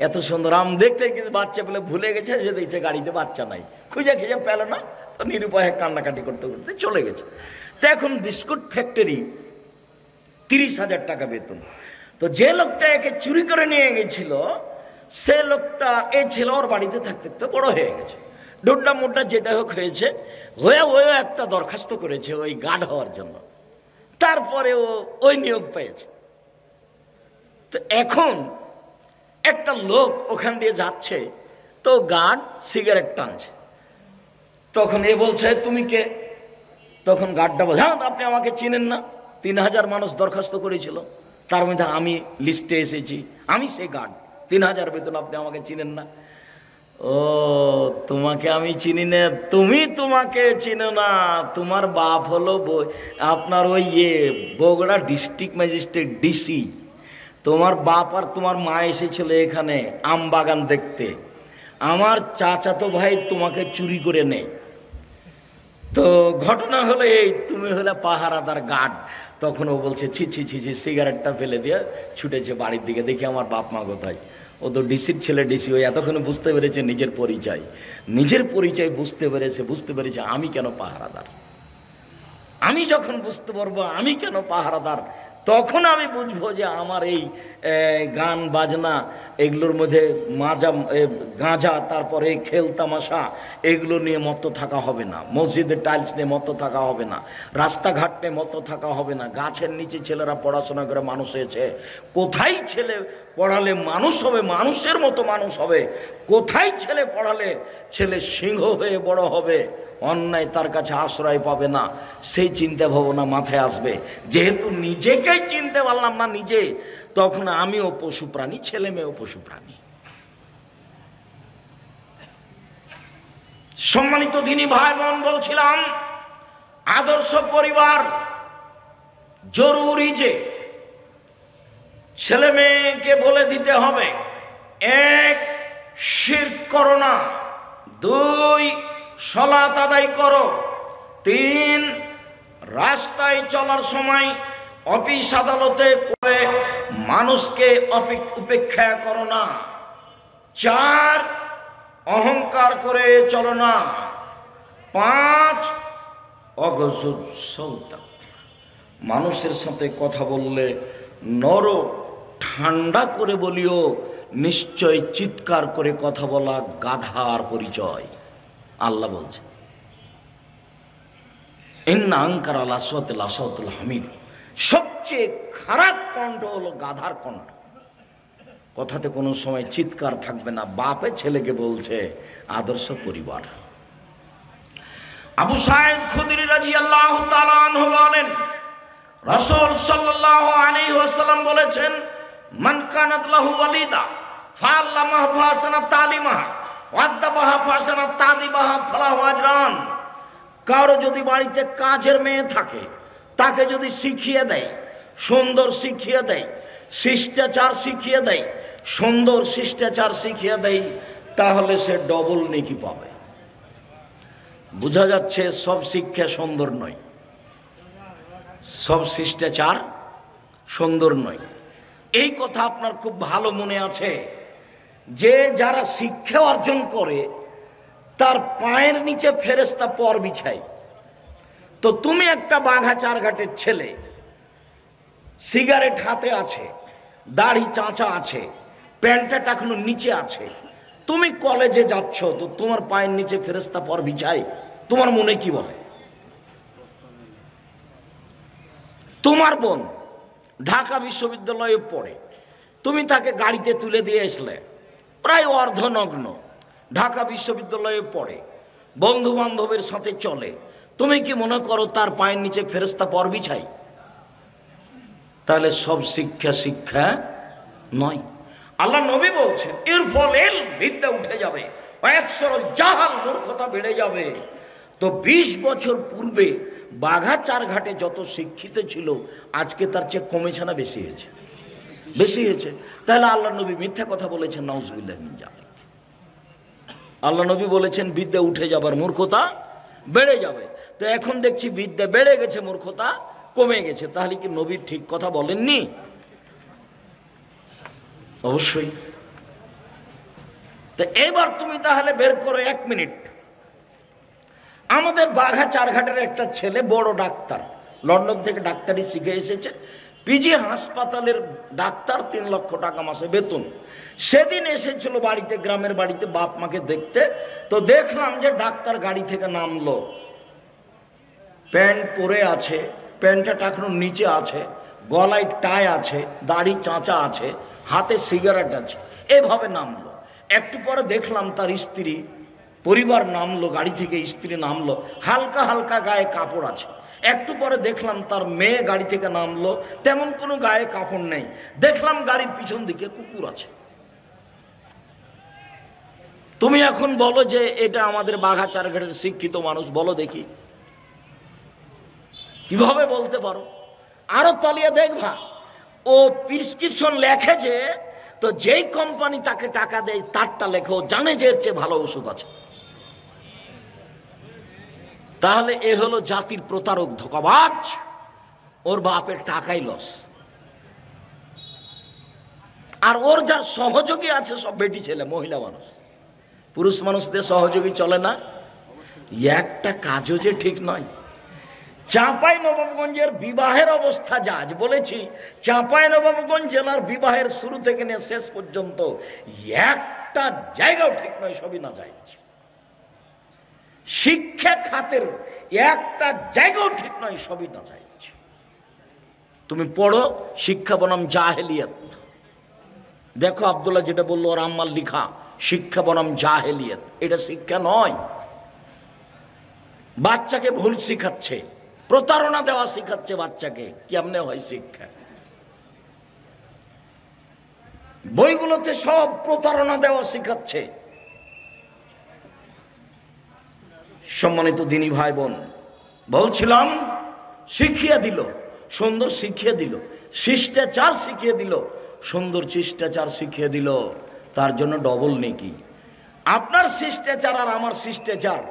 এত সুন্দর আম দেখতে, কিন্তু বাচ্চা পেলে ভুলে গেছে, সে দেখছে গাড়িতে বাচ্চা নাই, খুঁজে খুঁজে পেল না। তো নিরুপায় কান্নাকাটি করতে করতে চলে গেছে। তো এখন বিস্কুট ফ্যাক্টরি 30,000 টাকা বেতন। তো যে লোকটা একে চুরি করে নিয়ে গেছিল, সে লোকটা এ ছিল ওর বাড়িতে থাকতে থাকতে বড় হয়ে গেছে, ডুড্ডা মুড্ডা যেটা হোক হয়েছে, হয়ে একটা দরখাস্ত করেছে ওই গার্ড হওয়ার জন্য। তারপরে ও ওই নিয়োগ পেয়েছে। তো এখন একটা লোক ওখান দিয়ে যাচ্ছে, তো গার্ড সিগারেট টানছে। তখন এ বলছে তুমি কে? তখন গার্ডটা বলছে, হ্যাঁ আপনি আমাকে চিনেন না, 3,000 মানুষ দরখাস্ত করেছিল, তার মধ্যে আমি লিস্টে এসেছি, আমি সেই গার্ড, 3,000 বেতন, আপনি আমাকে চিনেন না। ও, তোমাকে আমি চিনি না, তুমি তোমাকে চিনো না, তোমার বাপ হলো আপনার ওই বগুড়া ডিস্ট্রিক্ট ম্যাজিস্ট্রেট ডিসি, তোমার বাপ আর তোমার মা এসেছিল এখানে আম বাগান দেখতে, আমার চাচাতো ভাই তোমাকে চুরি করে নেয়। তো ঘটনা হলো এই, তুমি হলে পাহারাদার গার্ড। তখন ও বলছে ছি ছি ছি ছি, সিগারেটটা ফেলে দিয়ে ছুটেছে বাড়ির দিকে, দেখি আমার বাপ মা কোথায়। ও তো ডিসির ছেলে, ডিসি। ওই এতক্ষণে বুঝতে পেরেছে নিজের পরিচয়, বুঝতে পেরেছে আমি কেন পাহারাদার। আমি যখন বুঝতে পারবো আমি কেন পাহারাদার, তখন আমি বুঝবো যে আমার এই গান বাজনা এগুলোর মধ্যে গাঁজা, তারপরে খেল তামাশা এগুলো নিয়ে মত্ত থাকা হবে না, মসজিদের টাইলস নিয়ে মত্ত থাকা হবে না, রাস্তাঘাট নিয়ে মত্ত থাকা হবে না, গাছের নিচে ছেলেরা পড়াশোনা করে মানুষ হয়েছে। কোথায় ছেলে পড়ালে মানুষ হবে, মানুষের মতো মানুষ হবে, কোথায় ছেলে পড়ালে ছেলে সিংহ হয়ে বড় হবে, অন্যায় তার কাছে আশ্রয় পাবে না, সেই চিন্তা ভাবনা মাথায় আসবে। যেহেতু নিজেকেই চিনতে পারলাম না নিজে, তখন আমিও পশু প্রাণী, ছেলে মেয়েও পশু প্রাণী। সম্মানিত দিনী ভাই বোন, বলছিলাম আদর্শ পরিবার জরুরি। যে ছেলে মেয়েকে বলে দিতে হবে, 1 শিরক করো না, 2 সালাত আদায় করো, 3 রাস্তায় চলার সময় অফিস আদালতে করে মানুষকে উপেক্ষা করো না, 4 অহংকার করে চলো না, 5 অগজব সৌতা, মানুষের সাথে কথা বললে নরম ঠান্ডা করে বলিও, নিশ্চয় চিৎকার করে কথা বলা গাধার পরিচয়। আল্লাহ বলছে, ইন্না আনকারা লাসওয়াতিল আসাতুল হামির, সবচেয়ে খারাপ কণ্ঠ হলো গাধার কণ্ঠ। কথাতে কোনো সময় চিৎকার থাকবে না। বাপে ছেলেকে বলছে আদর্শ পরিবার। আবু সাঈদ খুদরি রাদিয়াল্লাহু তাআলা আনহু বলেন, রাসূল সাল্লাল্লাহু আলাইহি ওয়াসাল্লাম বলেছেন, মান কানাত লাহু ওয়ালিদা ফাআল্লামাহু ফাসানা তালিমাহা ওয়াদ্দাবাহা ফাসানা তাদিবাহা ফালাহু আজরান। কারো যদি বাড়িতে কাজের মেয়ে থাকে, তাকে যদি শিখিয়ে দেয়, সুন্দর শিখিয়ে দেয়, শিষ্টাচার শিখিয়ে দেয়, সুন্দর শিষ্টাচার শিখিয়ে দেয়, তাহলে সে ডবল নেকি পাবে। বোঝা যাচ্ছে সব শিক্ষা সুন্দর নয়, সব শিষ্টাচার সুন্দর নয়। এই কথা আপনার খুব ভালো মনে আছে যে যারা শিক্ষা অর্জন করে তার পায়ের নিচে ফেরেশতা পর বিছায়। তো তুমি একটা বাঘাচার ঘাটের ছেলে, সিগারেট হাতে আছে, দাড়ি চাঁচা আছে, প্যান্টটা টাকনো নিচে আছে, তুমি কলেজে যাচ্ছ, তো তোমার পায়ের নিচে ফেরেশতা পর বিছায়, তোমার মনে কি বলে? তোমার বোন ঢাকা বিশ্ববিদ্যালয়ে পড়ে, তুমি তাকে গাড়িতে তুলে দিয়ে আসলে, প্রায় অর্ধনগ্ন, ঢাকা বিশ্ববিদ্যালয়ে পড়ে, বন্ধু বান্ধবের সাথে চলে, তুমি কি মনে করো তার পায়ের নিচে ফেরেশতা পর বিছাই? তাহলে সব শিক্ষা শিক্ষা নয়। আল্লাহ নবী বলছেন, এর ফলে বিদ্যা উঠে যাবে, একসরল জাহাল, মূর্খতা বেড়ে যাবে। তো 20 বছর পূর্বে বাঘাচার ঘাটে যত শিক্ষিত ছিল, আজকে তার চেয়ে কমেছে না বেশি হয়েছে? বেশি হয়েছে। তাহলে আল্লাহ নবী মিথ্যা কথা বলেছেন, নাউজুবিল্লাহ মিন যালিক। আল্লাহ নবী বলেছেন বিদ্যা উঠে যাবার, মূর্খতা বেড়ে যাবে। তো এখন দেখছি বিদ্যা বেড়ে গেছে, মূর্খতা কমে গেছে। তাহলে কি নবী ঠিক কথা বলেননি? অবশ্যই। তো এবার তুমি তাহলে বের করো 1 মিনিট। আমাদের বাঘাচারঘাটের একটা ছেলে বড় ডাক্তার, লন্ডন থেকে ডাক্তারি শিখে এসেছে, পিজি হাসপাতালের ডাক্তার, 3 লক্ষ টাকা মাসে বেতন। সেদিন এসেছিল বাড়িতে, গ্রামের বাড়িতে বাপ মাকে দেখতে। তো দেখলাম যে ডাক্তার গাড়ি থেকে নামলো, প্যান্ট পরে আছে, প্যান্টটা টাকানোর নিচে আছে, গলায় টাই আছে, দাড়ি চাঁচা আছে, হাতে সিগারেট আছে, এভাবে নামলো। একটু পরে দেখলাম তার স্ত্রী, পরিবার নামলো গাড়ি থেকে, স্ত্রী নামলো, হালকা হালকা গায়ে কাপড় আছে। একটু পরে দেখলাম তার মেয়ে গাড়ি থেকে নামলো, তেমন কোনো গায়ে কাপড় নেই। দেখলাম গাড়ির পিছন দিকে কুকুর আছে। তুমি এখন বলো যে এটা আমাদের বাঘাচারঘাটের শিক্ষিত মানুষ, বলো দেখি কিভাবে বলতে পারো? আরো তলিয়ে দেখবা, ও প্রেসক্রিপশন লেখে যে, তো যেই কোম্পানি তাকে টাকা দেয় তারটা লেখে, ও জানে যে এর চেয়ে ভালো ওষুধ আছে। তাহলে এ হলো জাতির প্রতারক, ধোঁকাবাজ। ওর বাপের টাকাই লস। আর ওর যার সহযোগী আছে সব বেটি ছেলে, মহিলা মানুষ। পুরুষ মানুষদের সহযোগী চলে না। একটা কাজও যে ঠিক নয়। চাঁপাইনবাবগঞ্জের বিবাহের অবস্থা যা, আজ বলেছি চাঁপাইনবাবগঞ্জ জেলার বিবাহের শুরু থেকে নিয়ে শেষ পর্যন্ত একটা জায়গাও ঠিক নয়, সবই না যায়। শিক্ষা খাতের একটা জায়গাও ঠিক নয়, সবই না যায়। তুমি পড়ো শিক্ষা বনাম জাহেলিয়াত, দেখো আব্দুল্লাহ যেটা বললো ওর আম্মার লিখা, শিক্ষা বনাম জাহেলিয়াত, এটা শিক্ষা নয়। বাচ্চাকে ভুল শিখাচ্ছে, প্রতারণা দেওয়া শিখাচ্ছে বাচ্চাকে, কেমনে হয় শিক্ষা? বইগুলোতে সব প্রতারণা দেওয়া শিখাচ্ছে। সম্মানিত দিনী ভাই বোন, বলছিলাম শিখিয়ে দিল, সুন্দর শিখিয়ে দিল, শিষ্টাচার শিখিয়ে দিল, সুন্দর শিষ্টাচার শিখিয়ে দিল, তার জন্য ডবল নেকি। আপনার শিষ্টাচার আর আমার শিষ্টাচার,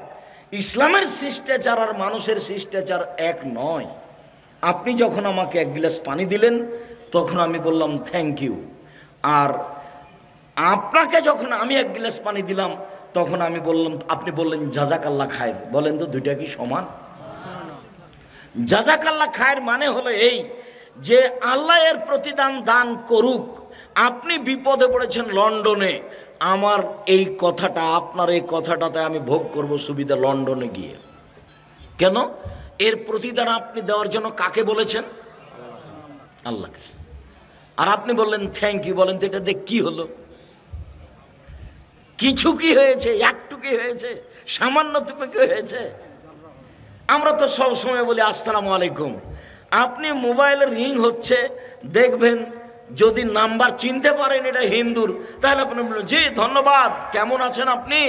ইসলামের শিষ্টাচার আর মানুষের শিষ্টাচার এক নয়। আপনি যখন আমাকে এক গ্লাস পানি দিলেন তখন আমি বললাম থ্যাংক ইউ, আর আপনাকে যখন আমি এক গ্লাস পানি দিলাম তখন আমি বললাম, আপনি বললেন জাজাকাল্লাহ খায়ের। বলেন তো দুইটা কি সমান? জাজাকাল্লাহ খায়ের মানে হলো এই যে আল্লাহ এর প্রতিদান দান করুক। আপনি বিপদে পড়েছেন লন্ডনে, আমার এই কথাটা, আপনার এই কথাটাতে আমি ভোগ করব সুবিধা লন্ডনে গিয়ে। কেন? এর প্রতিদান আপনি দেওয়ার জন্য কাকে বলেছেন? আল্লাহকে। আর আপনি বললেন থ্যাংক ইউ। বলেন তো এটা দেখ কি হলো? কিছু কি হয়েছে? একটু কি হয়েছে? সামান্যটুকু কি হয়েছে? আমরা তো সব সময় বলি আসসালামু আলাইকুম। আপনি মোবাইলের রিং হচ্ছে, দেখবেন যদি নাম্বার চিনতে পারেন এটা হিন্দুর, তাহলে আপনি বলবেন জি ধন্যবাদ, কেমন আছেন আপনি?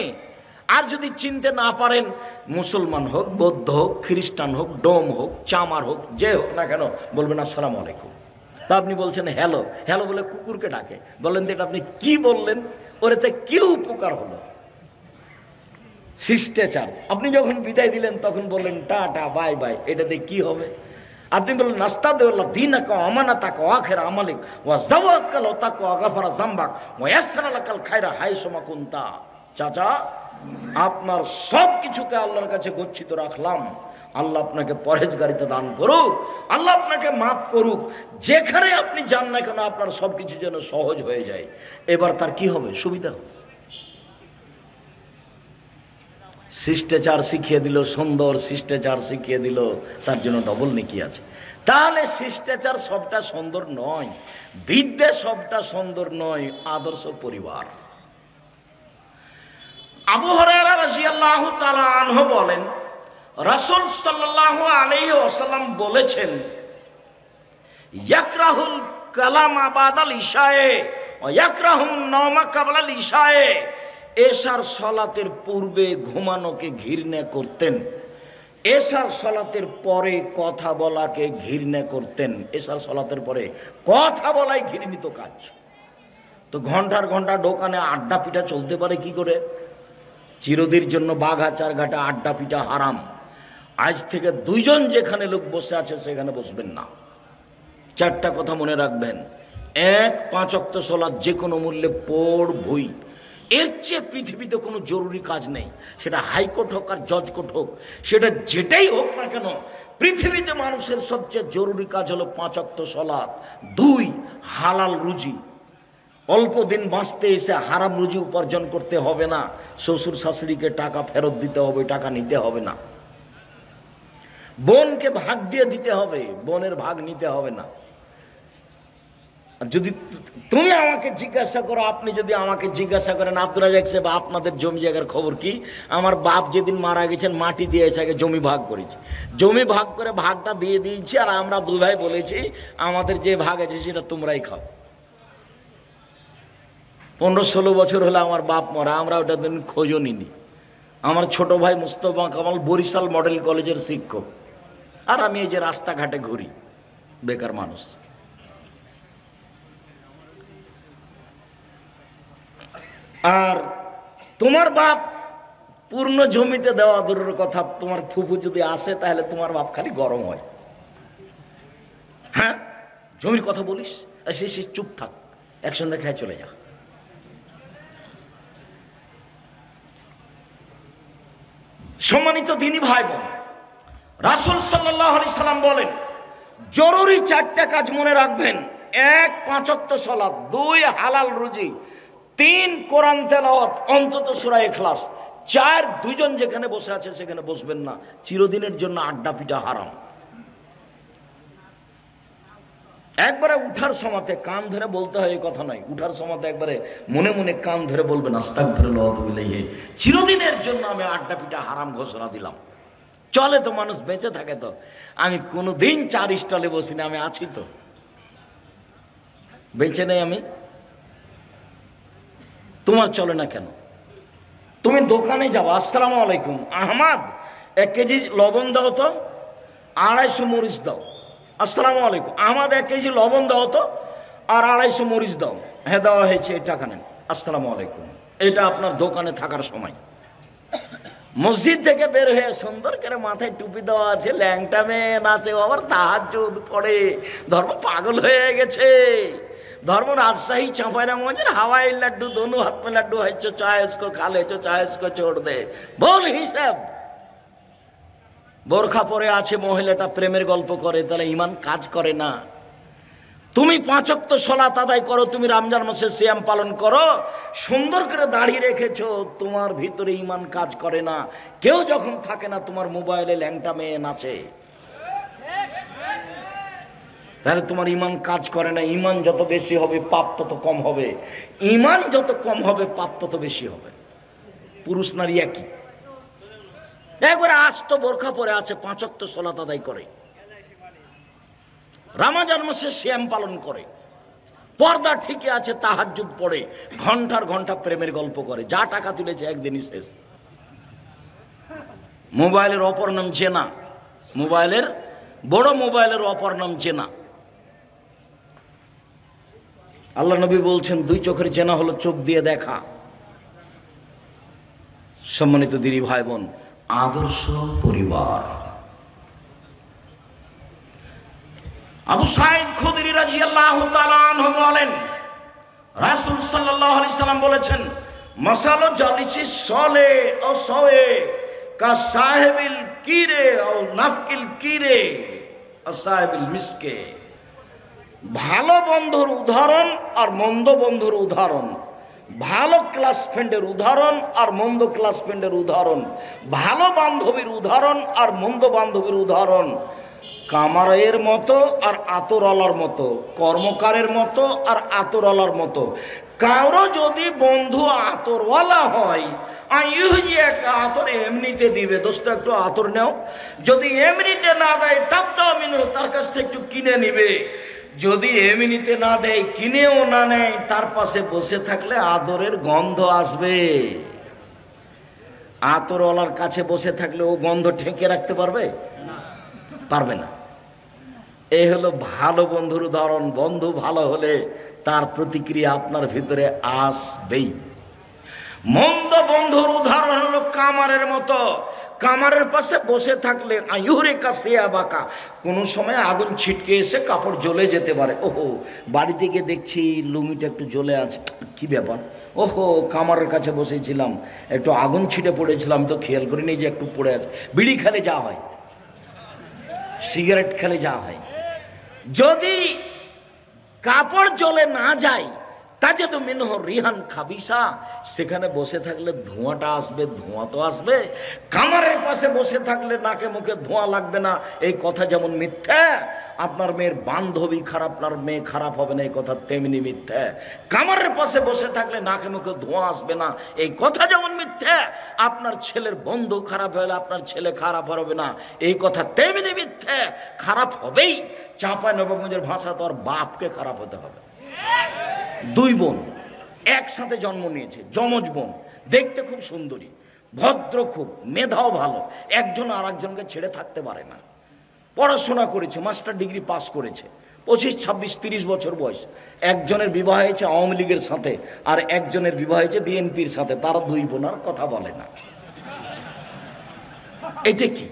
আর যদি চিনতে না পারেন, মুসলমান হোক, বৌদ্ধ হোক, খ্রিস্টান হোক, ডোম হোক, চামার হোক, যে হোক না কেন, বলবেন আসসালামু আলাইকুম। তা আপনি বলছেন হ্যালো, হ্যালো বলে কুকুরকে ডাকে। বলেন তো এটা আপনি কি বললেন? ওরেতে কি উপকার হলো? শিষ্টাচার। আপনি যখন বিদায় দিলেন তখন বললেন টাটা বাই বাই, এটাতে কি হবে? আপনি বললেন নাস্তাদুল্লাহ দীনাকা আমানাতাকা আখিরা আমালিক ওয়া যাওয়াক্কাল তাকা গাফারা যামবাক ওয়া ইয়াসসারা লাকাল খায়রা হাইসুমা কুনতা। চাচা, আপনার সব কিছুকে আল্লাহর কাছে গচ্ছিত রাখলাম। আল্লাহ আপনাকে পরহেজগারিতা দান করুক, আল্লাহ আপনাকে মাফ করুক। যেখানে আপনি যান না কেন আপনার সব কিছু যেন সহজ হয়ে যায়। এবার তার কি হবে? সুবিধা হবে। শিষ্টাচার শিখিয়ে দিল, সুন্দর শিষ্টাচার শিখিয়ে দিল, তার জন্য ডবল নেকি আছে। তাহলে শিষ্টাচার সবটা সুন্দর নয়, বিদ্যা সবটা সুন্দর নয়, আদর্শ পরিবার। আবু হুরায়রা রাদিয়াল্লাহু তাআলা আনহু বলেন, রাসূল সাল্লাল্লাহু আলাইহি ওয়াসাল্লাম বলেছেন, ইয়াকরাহুল কালামা বাদাল ইশায়ে ওয়া ইয়াকরাহুন নাওমা কাবলাল ইশায়ে। এশার সালাতের পূর্বে ঘুমানোকে ঘৃণা করতেন, এশার সালাতের পরে কথা বলাকে ঘৃণা করতেন। এশার সালাতের পরে কথা বলাই ঘৃণিত কাজ। তো ঘন্টার ঘন্টা দোকানে আড্ডা পিঠা চলতে পারে কি করে? চিরদির জন্য বাঘাচার ঘাটে আড্ডা পিঠা হারাম। আজ থেকে দুইজন যেখানে লোক বসে আছে সেখানে বসবেন না। চারটা কথা মনে রাখবেন। এক, 5 ওয়াক্ত সালাত যে কোনো মূল্যে পড়বই। এর চেয়ে পৃথিবীতে কোনো জরুরি কাজ নেই, সেটা হাইকোর্ট হোক আর জজ কোর্ট হোক, সেটা যেটাই হোক না কেন, পৃথিবীতে মানুষের সবচেয়ে জরুরি কাজ হলো 5 ওয়াক্ত সালাত। 2, হালাল রুজি। অল্প দিন বাঁচতে এসে হারাম রুজি উপার্জন করতে হবে না, শ্বশুর শাশুড়িকে টাকা ফেরত দিতে হবে, টাকা নিতে হবে না। বোনকে ভাগ দিয়ে দিতে হবে, বোনের ভাগ নিতে হবে না। যদি তুমি আমাকে জিজ্ঞাসা করো, আপনি যদি আমাকে জিজ্ঞাসা করেন আব্দুল রাজ্জাক সাহেব আপনাদের জমি জায়গার খবর কি, আমার বাপ যেদিন মারা গেছেন মাটি দিয়ে এসে আগে জমি ভাগ করেছি, জমি ভাগ করে ভাগটা দিয়ে দিয়েছি, আর আমরা দুই ভাই বলেছি আমাদের যে ভাগ আছে সেটা তোমরাই খাও। 15-16 বছর হলো আমার বাপ মরা, আমরা ওটা দিন খোঁজও নিনি। আমার ছোট ভাই মুস্তফা কামাল বরিশাল মডেল কলেজের শিক্ষক, আর আমি এই যে রাস্তাঘাটে ঘুরি, বেকার মানুষ। আর তোমার বাপ পূর্ণ জমিতে দেওয়া দূরের কথা, তোমার ফুফু যদি আসে তাহলে তোমার বাপ খালি গরম হয়। হ্যাঁ, জমির কথা বলিস, সে চুপ থাক। একসঙ্গে খেয়ে চলে যা। সম্মানিত দিনী ভাই বোন, রাসূল সাল্লাল্লাহু আলাইহি সাল্লাম বলেন জরুরি 4টা কাজ মনে রাখবেন। 1 5 ওয়াক্ত সালাত, 2 হালাল রুজি, 3 কোরআন তেলাওয়াত অন্তত সূরা ইখলাস, 4 দুইজন যেখানে বসে আছে সেখানে বসবেন না, চিরদিনের জন্য আড্ডা পিটা হারাম। একবারে উঠার সময়তে কান ধরে বলতে হয় এই কথা নয়, উঠার সময়তে একবারে মনে মনে কান ধরে বলবেন আস্তাগফিরুল্লাহ ওয়া আতুবু ইলাইহি, চিরদিনের জন্য আমি আড্ডা পিটা হারাম ঘোষণা দিলাম। চলে তো, মানুষ বেঁচে থাকে তো। আমি কোনোদিন 4 স্টলে বসি না, আমি আছি তো, বেঁচে নেই আমি। তোমার চলে না কেন? তুমি দোকানে যাবো, আসসালামু আলাইকুম আহমদ 1 কেজি লবণ দাও তো, 250 মরিচ দাও। আসসালামু আলাইকুম আহমদ 1 কেজি লবণ দাও তো আর 250 মরিচ দাও। হ্যাঁ দেওয়া হয়েছে, এই টাকা নেন। আসসালামু আলাইকুম। এটা আপনার দোকানে থাকার সময়। মসজিদ থেকে বের হয়ে সুন্দর করে মাথায় টুপি দেওয়া আছে, ল্যাংটা মেয়ে নাচে, আবার তাহাজ্জুদ পড়ে, ধর্ম পাগল হয়ে গেছে। धर्म राजशाही चांपाइनागंज हवाई लड्डू दोनों हाथ में लड्डू है, जो चाहे उसको खा ले, जो चाहे उसको छोड़ दे। बोल हिसाब বোরখা পরে আছে মহিলাটা, প্রেমের গল্প করে, তাহলে ঈমান কাজ করে না। তুমি 5 ওয়াক্ত সালাত আদায় করো, তুমি রমজান মাসে সিয়াম পালন করো, সুন্দর করে দাড়ি রেখেছো, তোমার ভিতরে ঈমান কাজ করে না। কেউ যখন থাকে না, তোমার মোবাইলে ল্যাংটা মেয়ে নাচে, তাহলে তোমার ঈমান কাজ করে না। ঈমান যত বেশি হবে পাপ তত কম হবে, ঈমান যত কম হবে পাপ তত বেশি হবে। পুরুষ নারী একই। একবারে আস্ত বোরখা পরে আছে, 5 ওয়াক্ত সালাত আদায় করে, রমজান মাসে সিয়াম পালন করে, পর্দা ঠিকই আছে, তাহাজ্জুদ পড়ে, ঘন্টার ঘন্টা প্রেমের গল্প করে, যা টাকা তুলেছে একদিনই শেষ। মোবাইলের অপর নাম জেনা, মোবাইলের বড় মোবাইলের অপর নাম জেনা। আল্লাহ নবী বলছেন 2 চোখের জেনা হলো চোখ দিয়ে দেখা। সম্মানিত দিনী ভাই বোন, আদর্শ পরিবার। আবু সাঈদ খুদরি রাদিয়াল্লাহু তাআলা আনহু বলেন রাসূল সাল্লাল্লাহু আলাইহি সাল্লাম বলেছেন মাসালু জালিসি সলে ও সওয়ে কা সাহেবিল কিরে ও নাফকিল কিরে ও সাহেবিল মিসকে। ভালো বন্ধুর উদাহরণ আর মন্দ বন্ধুর উদাহরণ, ভালো ক্লাস ফ্রেন্ডের উদাহরণ আর মন্দ ক্লাস ফ্রেন্ডের উদাহরণ, ভালো বান্ধবীর উদাহরণ আর মন্দ বান্ধবীর উদাহরণ কামারের মতো আর আতরওয়ালার মতো, কর্মকারের মতো আর আতরওয়ালার মতো। কারো যদি বন্ধু আতরওয়ালা হয়, আতর এমনিতে দিবে, দোস্ত একটু আতর নেও, যদি এমনিতে না দেয় তাবদাও মিনহু, তার কাছ থেকে একটু কিনে নিবে। যদি এমনিতে না দেয়, কিনেও না নেয়, তার পাশে বসে থাকলে আদরের গন্ধ আসবে। আতরওয়ালার কাছে বসে থাকলে ও গন্ধ ঠেকে রাখতে পারবে? পারবে না। এই হলো ভালো বন্ধুর উদাহরণ। বন্ধু ভালো হলে তার প্রতিক্রিয়া আপনার ভিতরে আসবেই। মন্দ বন্ধুর উদাহরণ হলো কামারের মতো। কামারের পাশে বসে থাকলে আয়ুরে কাছে বাঁকা, কোনো সময় আগুন ছিটকে এসে কাপড় জ্বলে যেতে পারে। ওহো, বাড়ি থেকে দেখছি লুঙ্গিটা একটু জ্বলে আছে, কি ব্যাপার? ওহো, কামারের কাছে বসেছিলাম, একটু আগুন ছিটে পড়েছিলাম, তো খেয়াল করিনি যে একটু পড়ে আছে। বিড়ি খেলে যা হয়, সিগারেট খেলে যা হয়, যদি কাপড় জ্বলে না যায়, তাজেদু মিনহু রিহান খাবিসা, সেখানে বসে থাকলে ধোঁয়াটা আসবে, ধোঁয়া তো আসবে। কামারের পাশে বসে থাকলে নাকে মুখে ধোঁয়া লাগবে না, এই কথা যেমন মিথ্যা, আপনার মেয়ের বান্ধবী খারাপ, আপনার মেয়ে খারাপ হবে না, এই কথা তেমনি মিথ্যা। কামারের পাশে বসে থাকলে নাকে মুখে ধোঁয়া আসবে না, এই কথা যেমন মিথ্যা। আপনার ছেলের বন্ধু খারাপ হলে আপনার ছেলে খারাপ হবে না, এই কথা তেমনি মিথ্যা। খারাপ হবেই। চাঁপাইনবাবগঞ্জের ভাষা তো আর বাপকে খারাপ হতে হবে। 2 বোন একসাথে জন্ম নিয়েছে, যমজ বোন, দেখতে খুব সুন্দরী, ভদ্র, খুব মেধাও ভালো, একজন আর একজনকে ছেড়ে থাকতে পারে না। পড়াশোনা করেছে, মাস্টার ডিগ্রি পাস করেছে, 25, 26, 30 বছর বয়স। একজনের বিবাহ হয়েছে আওয়ামী লীগের সাথে, আর একজনের বিবাহ হয়েছে বিএনপির সাথে। তারা 2 বোন আর কথা বলে না। এটা কি?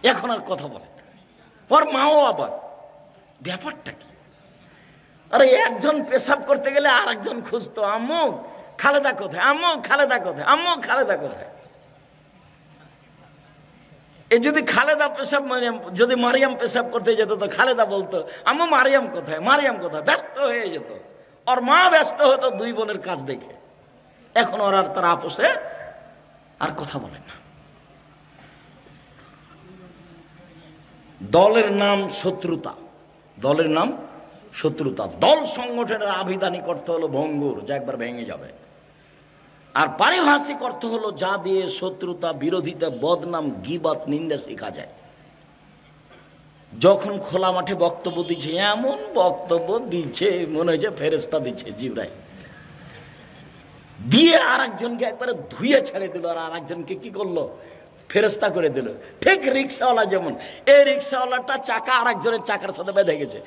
এখন আর কথা বলে না। ওর মাও আবার, ব্যাপারটা কি? আরে একজন পেশাব করতে গেলে আর একজন খুঁজতো, আম্মু খালেদা কোথায়, আম্মু খালেদা কোথায়, আম্মু খালেদা কোথায়। এ যদি খালেদা পেশাব, যদি মারিয়াম পেশাব করতে যেত তো খালেদা বলতো আম্মু মারিয়াম কোথায়, মারিয়াম কোথায়, ব্যস্ত হয়ে যেত। ওর মা ব্যস্ত হতো দুই বোনের কাজ দেখে। এখন ওর আর তার আপোষে আর কথা বলে না। দলের নাম শত্রুতা, দলের নাম শত্রুতা। দল সংগঠনের আভিধানিক অর্থ হলো ভঙ্গুর, যা একবার ভেঙে যাবে। আর পারিভাষিক অর্থ হলো যা দিয়ে শত্রুতা, বিরোধিতা, বদনাম, গীবাত, নিন্দা শেখা যায়। যখন খোলা মাঠে বক্তব্য দিচ্ছে, এমন বক্তব্য দিচ্ছে মনে হয়েছে ফেরেশতা দিচ্ছে, জিবরাইল দিয়ে আর একজনকে একবারে ধুয়ে ছেড়ে দিল, আর একজনকে কি করলো, ফেরেশতা করে দিল। ঠিক রিক্সাওয়ালা যেমন, এই রিক্সাওয়ালাটা চাকা আর একজনের চাকার সাথে বেঁধে গেছে,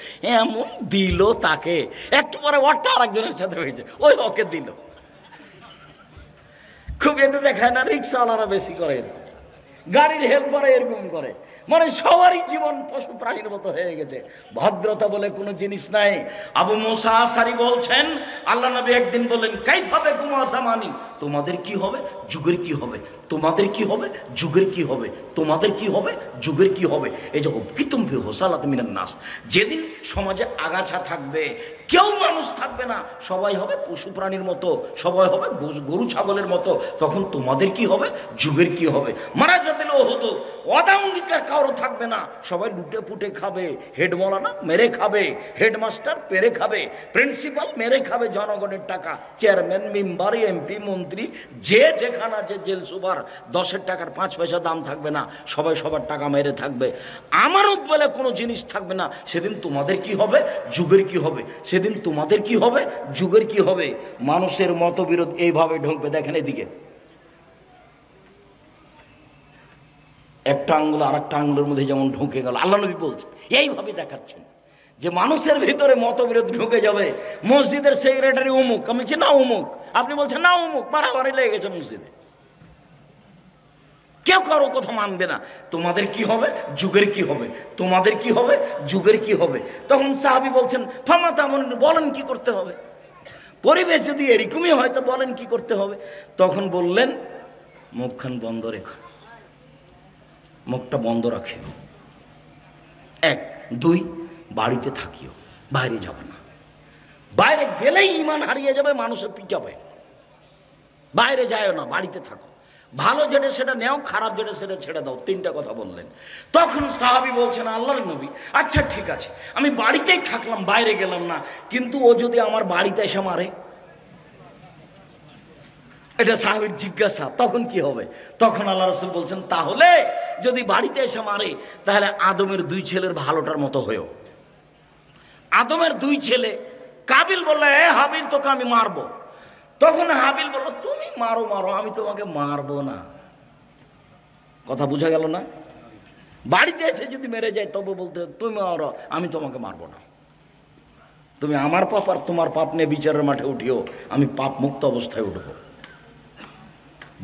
এমন দিল তাকে, একটু পরে ওটা আর একজনের সাথে হয়েছে, ওই ওকে দিল। খুব এটা দেখায় না, রিক্সাওয়ালারা বেশি করে, গাড়ির হেল্পারে এরকম করে। মানে সবারই জীবন পশু প্রাণীর মতো হয়ে গেছে, ভদ্রতা বলে কোনো জিনিস নাই। আবু মুসা আশারি বলছেন, আল্লাহ নবী একদিন বললেন, কাইফাবে কুমাসামানি, তোমাদের কি হবে, যুগের কি হবে, তোমাদের কি হবে, যুগের কি হবে, তোমাদের কি হবে, যুগের কি হবে। এই যে অবকিতুম ফি হোসালাত মিনান নাস, যেদিন সমাজে আগাছা থাকবে, কেউ মানুষ থাকবে না, সবাই হবে পশু প্রাণীর মতো, সবাই হবে গরু ছাগলের মতো, তখন তোমাদের কি হবে, যুগের কি হবে। মারা যাদিল হতো, অদাঙ্গিকার কারো থাকবে না, সবাই লুটে পুটে খাবে, হেড মৌলানা মেরে খাবে, হেডমাস্টার পেরে খাবে, প্রিন্সিপাল মেরে খাবে জনগণের টাকা, চেয়ারম্যান, মেম্বার, এমপি, মন্ত্রী, যে যেখানে যে জেল সুপার, 10 টাকার 5 পয়সা দাম থাকবে না, সবাই সবার টাকা মেরে থাকবে। আমানত বলে কোনো জিনিস থাকবে না। সেদিন তোমাদের কি হবে, যুগের কি হবে, সেদিন তোমাদের কি হবে, যুগের কি হবে। মানুষের মতবিরোধ এইভাবে ঢুকবে। দেখেন এদিকে একটা আঙ্গুল আর একটা আঙ্গুলের মধ্যে যেমন ঢুকে গেল, আল্লাহ নবী বলছেন, এইভাবে দেখাচ্ছেন যে মানুষের ভিতরে মতবিরোধ ঢুকে যাবে। মসজিদের সেক্রেটারি অমুক, আমি বলছি না অমুক, আপনি বলছেন না অমুক, মারামারি লেগে গেছে মসজিদে, কেউ কারো কথা মানবে না। তোমাদের কি হবে, যুগের কি হবে, তোমাদের কি হবে, যুগের কি হবে। তখন সাহাবী বলছেন, ফামা তামুন, বলেন কি করতে হবে, পরিবেশ যদি এরকমই হয় তো বলেন কি করতে হবে। তখন বললেন, মুখখান বন্ধ রেখো, মুখটা বন্ধ রাখিও, 1, 2 বাড়িতে থাকিও, বাইরে যাবে না। বাইরে গেলেই ঈমান হারিয়ে যাবে, মানুষের পিটাবে। বাইরে যায়ও না, বাড়িতে থাকো, ভালো যেটা সেটা নেও, খারাপ যেটা সেটা ছেড়ে দাও। 3টা কথা বললেন। তখন সাহাবী বলছেন, আল্লাহর নবী, আচ্ছা ঠিক আছে, আমি বাড়িতেই থাকলাম, বাইরে গেলাম না, কিন্তু ও যদি আমার বাড়িতে এসে মারে, এটা সাহাবীর জিজ্ঞাসা, তখন কি হবে। তখন আল্লাহ রাসূল বলছেন, তাহলে যদি বাড়িতে এসে মারে, তাহলে আদমের 2 ছেলের ভালোটার মতো হয়েও। আদমের 2 ছেলে, কাবিল বললো, এ হাবিল, তোকে আমি মারবো। তখন হাবিল বলল, তুমি মারো মারো, আমি তোমাকে মারবো না। কথা বোঝা গেল না? বাড়িতে এসে যদি মেরে যায় তবে বলতে, তুমি মারো, আমি তোমাকে মারবো না। তুমি আমার পাপ আর তোমার পাপ নিয়ে বিচারের মাঠে উঠিও, আমি পাপ মুক্ত অবস্থায় উঠবো।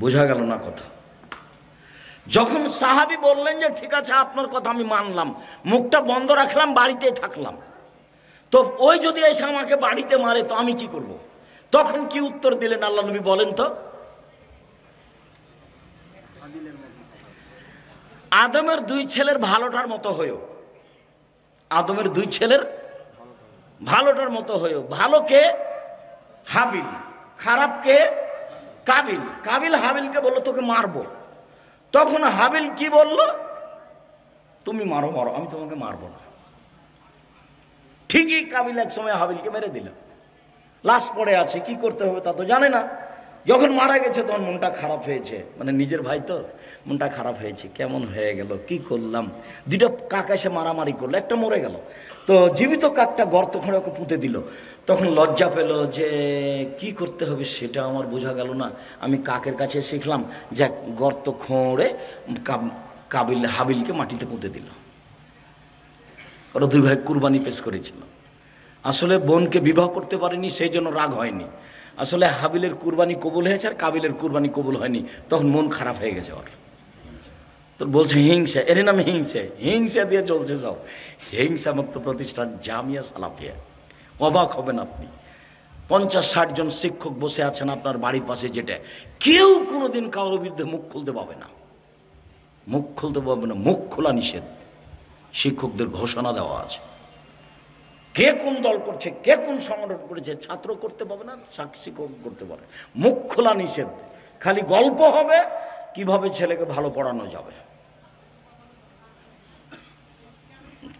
বোঝা গেল না কথা? যখন সাহাবী বললেন যে ঠিক আছে আপনার কথা আমি মানলাম, মুখটা বন্ধ রাখলাম, বাড়িতেই থাকলাম, তো ওই যদি এসে আমাকে বাড়িতে মারে তো আমি কি করব? তখন কি উত্তর দিলেন আল্লাহ নবী বলেন তো? আদমের 2 ছেলের ভালোটার মতো হয়েও, আদমের 2 ছেলের ভালোটার মতো হয়েও। ভালো কে? হাবিল। খারাপ কে? কাবিল। কাবিল হাবিলকে বললো তোকে মারবো। তখন হাবিল কি বলল? তুমি মারো মারো, আমি তোমাকে মারবো না। ঠিকই কাবিল এক সময় হাবিলকে মেরে দিল, লাশ পড়ে আছে, কি করতে হবে তা তো জানে না। যখন মারা গেছে তখন মনটা খারাপ হয়েছে, মানে নিজের ভাই তো, মনটা খারাপ হয়েছে, কেমন হয়ে গেল, কি করলাম। 2টা কাক এসে মারামারি করলো, একটা মরে গেল, তো জীবিত কাকটা গর্ত খুঁড়ে ওকে পুঁতে দিল। তখন লজ্জা পেল যে কি করতে হবে সেটা আমার বোঝা গেল না। আমি কাকের কাছে শিখলাম যে গর্ত খুঁড়ে কাবিল হাবিলকে মাটিতে পুঁতে দিল। ওরা 2 ভাই কুরবানি পেশ করেছিল। আসলে বোনকে বিবাহ করতে পারেনি, সেই জন্য রাগ হয়নি। আসলে হাবিলের কুরবানি কবুল হয়েছে আর কাবিলের কুরবানি কবুল হয়নি, তখন মন খারাপ হয়ে গেছে ওর। তো বলছে হিংসা, এর নাম হিংসা, হিংসা দিয়ে চলছে সব। হিংসা মুক্ত প্রতিষ্ঠান জামিয়া সালাফিয়া, অবাক হবেন আপনি। 50-60 জন শিক্ষক বসে আছেন আপনার বাড়ির পাশে, যেটা কেউ কোনোদিন কারোর বিরুদ্ধে মুখ খুলতে পাবে না, মুখ খুলতে পারবে না, মুখ খোলা নিষেধ। শিক্ষকদের ঘোষণা দেওয়া আছে, কে কোন দল করছে, কে কোন সংগঠন করেছে, ছাত্র করতে পাবে না, শিক্ষক করতে পারে, মুখ খোলা নিষেধ। খালি গল্প হবে কিভাবে ছেলেকে ভালো পড়ানো যাবে,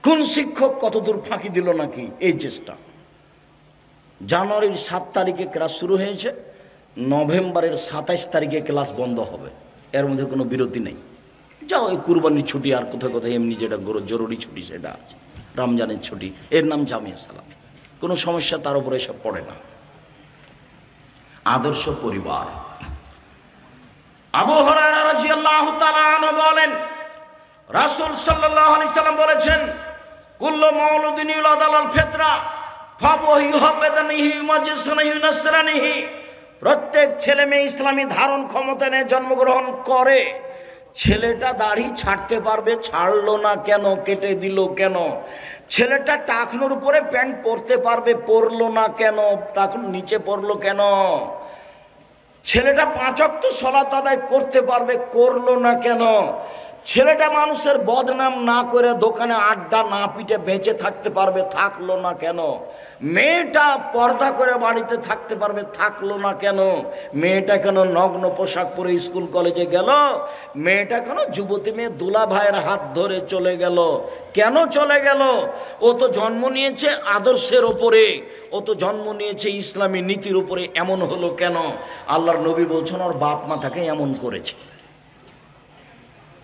কোন শিক্ষক কতদূর ফাঁকি দিল নাকি, এই চেষ্টা। জানুয়ারির 7 তারিখে ক্লাস শুরু হয়েছে, নভেম্বরের 27 তারিখে ক্লাস বন্ধ হবে, এর মধ্যে কোনো বিরতি নেই। যাও, এই কুরবানির ছুটি আর কোথায় কোথায় এমনি যেটা জরুরি ছুটি সেটা আছে, রমজানের ছুটি, এর নাম জামিয়া সালামী, কোনো সমস্যা তার উপরে এসব পড়ে না। আদর্শ পরিবার। আবু হুরায়রা রাদিয়াল্লাহু তাআলা আনহু বলেন, রাসূল সাল্লাল্লাহু আলাইহি সাল্লাম বলেছেন, কুল্লু মাউলুদিন ইউলাদু আলাল ফিতরা প্রত্যেক ছেলে মেয়ে ইসলামী ধারণ ক্ষমতা নিয়ে জন্মগ্রহণ করে। ছেলেটা দাড়ি ছাড়তে পারবে, ছাড়লো না কেন, কেটে দিল কেন? ছেলেটা টাকনোর উপরে প্যান্ট পরতে পারবে, পরলো না কেন, টাকন নিচে পরলো কেন? ছেলেটা 5 ওয়াক্ত সালাত আদায় করতে পারবে, করলো না কেন? ছেলেটা মানুষের বদনাম না করে দোকানে আড্ডা না পিটে বেঁচে থাকতে পারবে, থাকলো না কেন? মেয়েটা পর্দা করে বাড়িতে থাকতে পারবে, থাকলো না কেন? মেয়েটা কেন নগ্ন পোশাক পরে স্কুল কলেজে গেল? মেয়েটা কেন যুবতী মেয়ে দুলা ভাইয়ের হাত ধরে চলে গেল? কেন চলে গেল? ও তো জন্ম নিয়েছে আদর্শের ওপরে, ও তো জন্ম নিয়েছে ইসলামী নীতির উপরে, এমন হলো কেন? আল্লাহর নবী বলছেন ওর বাপ মা তাকে এমন করেছে।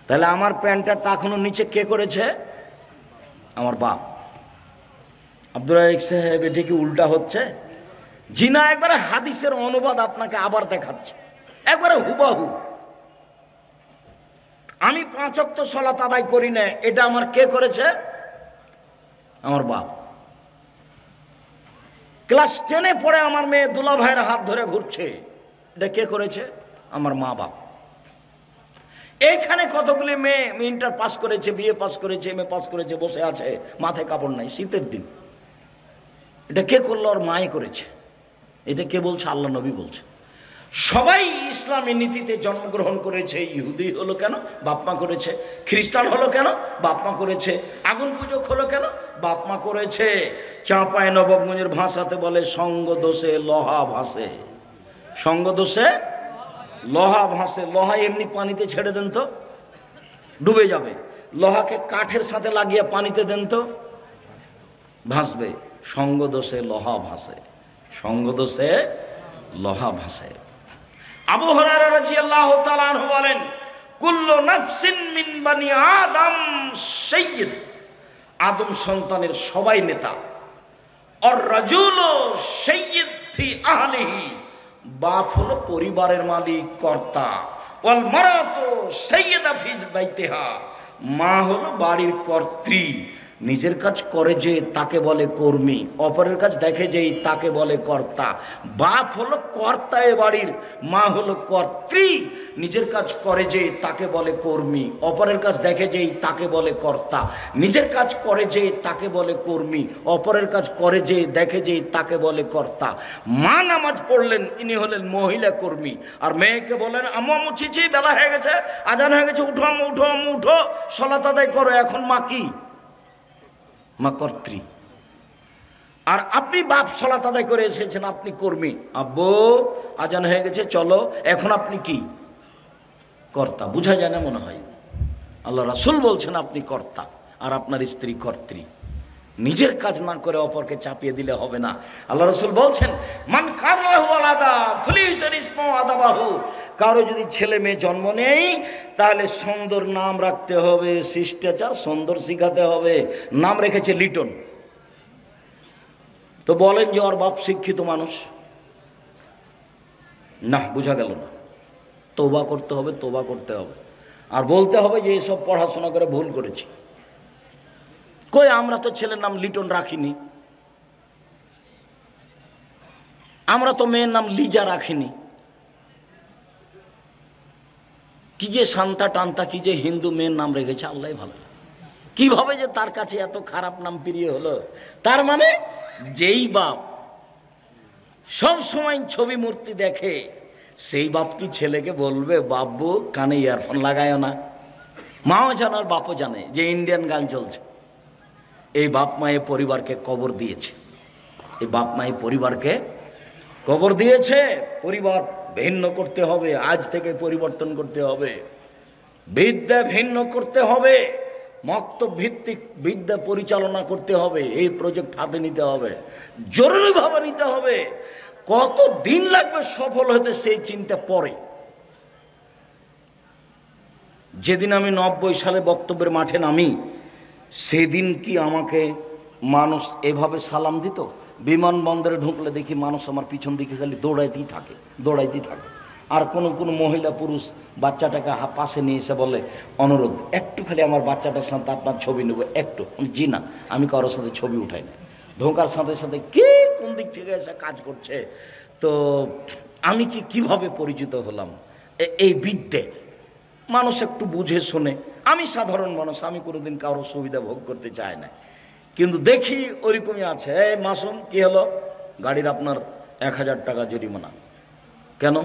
তাহলে আমার প্যান্টটা টাকানোর নিচে কে করেছে? আমার বাপ। আব্দুর রাজ্জাক সাহেব, এটা কি উল্টা হচ্ছে? জিনা একবারে হাদিসের অনুবাদ আপনাকে আবার দেখাচ্ছে, একবারে হুবাহু। আমি 5 ওয়াক্ত সালাত আদায় করি না, এটা আমার কে করেছে? আমার বাপ। ক্লাস 10-এ পড়ে আমার মেয়ে দুলা ভাইয়ের হাত ধরে ঘুরছে, এটা কে করেছে? আমার মা বাপ। এইখানে কতগুলি মেয়ে ইন্টার পাস করেছে, বিএ পাস করেছে, এমএ পাস করেছে, বসে আছে, মাথায় কাপড় নাই, শীতের দিন। এটা কে করলো? ওর মাই করেছে। এটা কে বলছে? আল্লাহ নবী বলছে। সবাই ইসলামী নীতিতে জন্মগ্রহণ করেছে। ইহুদি হলো কেন? বাপমা করেছে। খ্রিস্টান হলো কেন? বাপমা করেছে। আগুন পূজক হলো কেন? বাপমা করেছে। চাঁপায় নবাবগঞ্জের ভাষাতে বলে সঙ্গ দোষে লোহা ভাসে, সঙ্গ দোষে লোহা ভাসে। লোহা এমনি পানিতে ছেড়ে দেন তো ডুবে যাবে, লোহাকে কাঠের সাথে লাগিয়ে পানিতে দেন তো ভাসবে। সঙ্গ দোষে লোহা ভাসে, সঙ্গ দোষে লোহা ভাসে। আবু হুরায়রা রাদিয়াল্লাহু তাআলা আনহু বলেন, কুল্লু নাফসিন মিন বানি আদম সাইয়্যিদ, আদম সন্তানের সবাই নেতা। আর রাজুলু সাইয়্যিদ ফি আহলিহি, বাপ হলো পরিবারের মালিক, কর্তা। ওয়াল মারাতু সাইয়্যিদা ফি বাইতিহা, মা হলো বাড়ির কর্ত্রী। নিজের কাজ করে যে তাকে বলে কর্মী, অপরের কাজ দেখে যেই তাকে বলে কর্তা। বাপ হলো কর্তা এ বাড়ির, মা হলো কর্ত্রী। নিজের কাজ করে যে তাকে বলে কর্মী, অপরের কাজ দেখে যেই তাকে বলে কর্তা। নিজের কাজ করে যে তাকে বলে কর্মী, অপরের কাজ করে যে দেখে যেই তাকে বলে কর্তা। মা নামাজ পড়লেন, ইনি হলেন মহিলা কর্মী। আর মেয়েকে বলেন, আম্মু আম্মু চিচি, বেলা হয়ে গেছে, আজান হয়ে গেছে, উঠো আম্মু, উঠো আম্মু, উঠো, সালাত আদায় করো। এখন মা কি? মা কর্ত্রী। আর আপনি বাপ সালাত আদায় করে এসেছেন, আপনি কর্মী। আব্বু আজান হয়ে গেছে, চলো, এখন আপনি কি? কর্তা। বুঝা যায় না মনে হয়? আল্লাহ রাসূল বলছেন আপনি কর্তা, আর আপনার স্ত্রী কর্ত্রী। নিজের কাজ না করে অপরকে চাপিয়ে দিলে হবে না। আল্লাহ রাসূল বলছেন, মান কারাহু আলাদা ফলিসের ইসমু আদাবাহু, কারো যদি ছেলে মেয়ে জন্ম নেই তাহলে সুন্দর নাম রাখতে হবে, শিষ্টাচার সুন্দর শিখাতে হবে। নাম রেখেছে লিটন। তো বলেন যে ওর বাপ শিক্ষিত মানুষ না, বোঝা গেল না। তওবা করতে হবে, তওবা করতে হবে, আর বলতে হবে যে এসব পড়াশোনা করে ভুল করেছি। কই, আমরা তো ছেলের নাম লিটন রাখিনি, আমরা তো মেয়ের নাম লিজা রাখিনি। কি যে শান্তা টান্তা, কি যে হিন্দু মেয়ের নাম রেখেছে, আল্লাহ ভালো। কিভাবে যে তার কাছে এত খারাপ নাম প্রিয় হলো? তার মানে যেই বাপ সব সময় ছবি মূর্তি দেখে, সেই বাপ কি ছেলেকে বলবে বাবু কানে ইয়ারফোন লাগায় না? মাও জানে আর বাপও জানে যে ইন্ডিয়ান গান চলছে। এই বাপ মায়ের পরিবারকে কবর দিয়েছে, এই বাপ মায়ের পরিবারকে কবর দিয়েছে। পরিবার ভিন্ন করতে হবে, আজ থেকে পরিবর্তন করতে হবে, বিদ্যা ভিন্ন করতে হবে, মক্তব ভিত্তিক বিদ্যা পরিচালনা করতে হবে। এই প্রজেক্ট হাতে নিতে হবে, জরুরিভাবে নিতে হবে। কত দিন লাগবে সফল হতে সেই চিন্তা পরে। যেদিন আমি 90 সালে বক্তব্যের মাঠে নামি, সেদিন কি আমাকে মানুষ এভাবে সালাম দিত? বিমানবন্দরে ঢুকলে দেখি মানুষ আমার পিছন দিকে খালি দৌড়াইতেই থাকে। আর কোনো মহিলা পুরুষ বাচ্চাটাকে পাশে নিয়ে এসে বলে, অনুরোধ একটু খালি আমার বাচ্চাটার সাথে আপনার ছবি নেব একটু। জি না, আমি কারোর সাথে ছবি উঠাই না। ঢোকার সাথে সাথে কে কোন দিক থেকে এসে কাজ করছে। তো আমি কিভাবে পরিচিত হলাম? এই বিদ্যে মানুষ একটু বুঝে শোনে। আমি সাধারণ মানুষ, আমি কোনোদিন কারোর সুবিধা ভোগ করতে চাই না, কিন্তু দেখি ওরকমই আছে। এই মাসুম কি হলো? গাড়ির আপনার 1000 টাকা জরিমানা। কেন?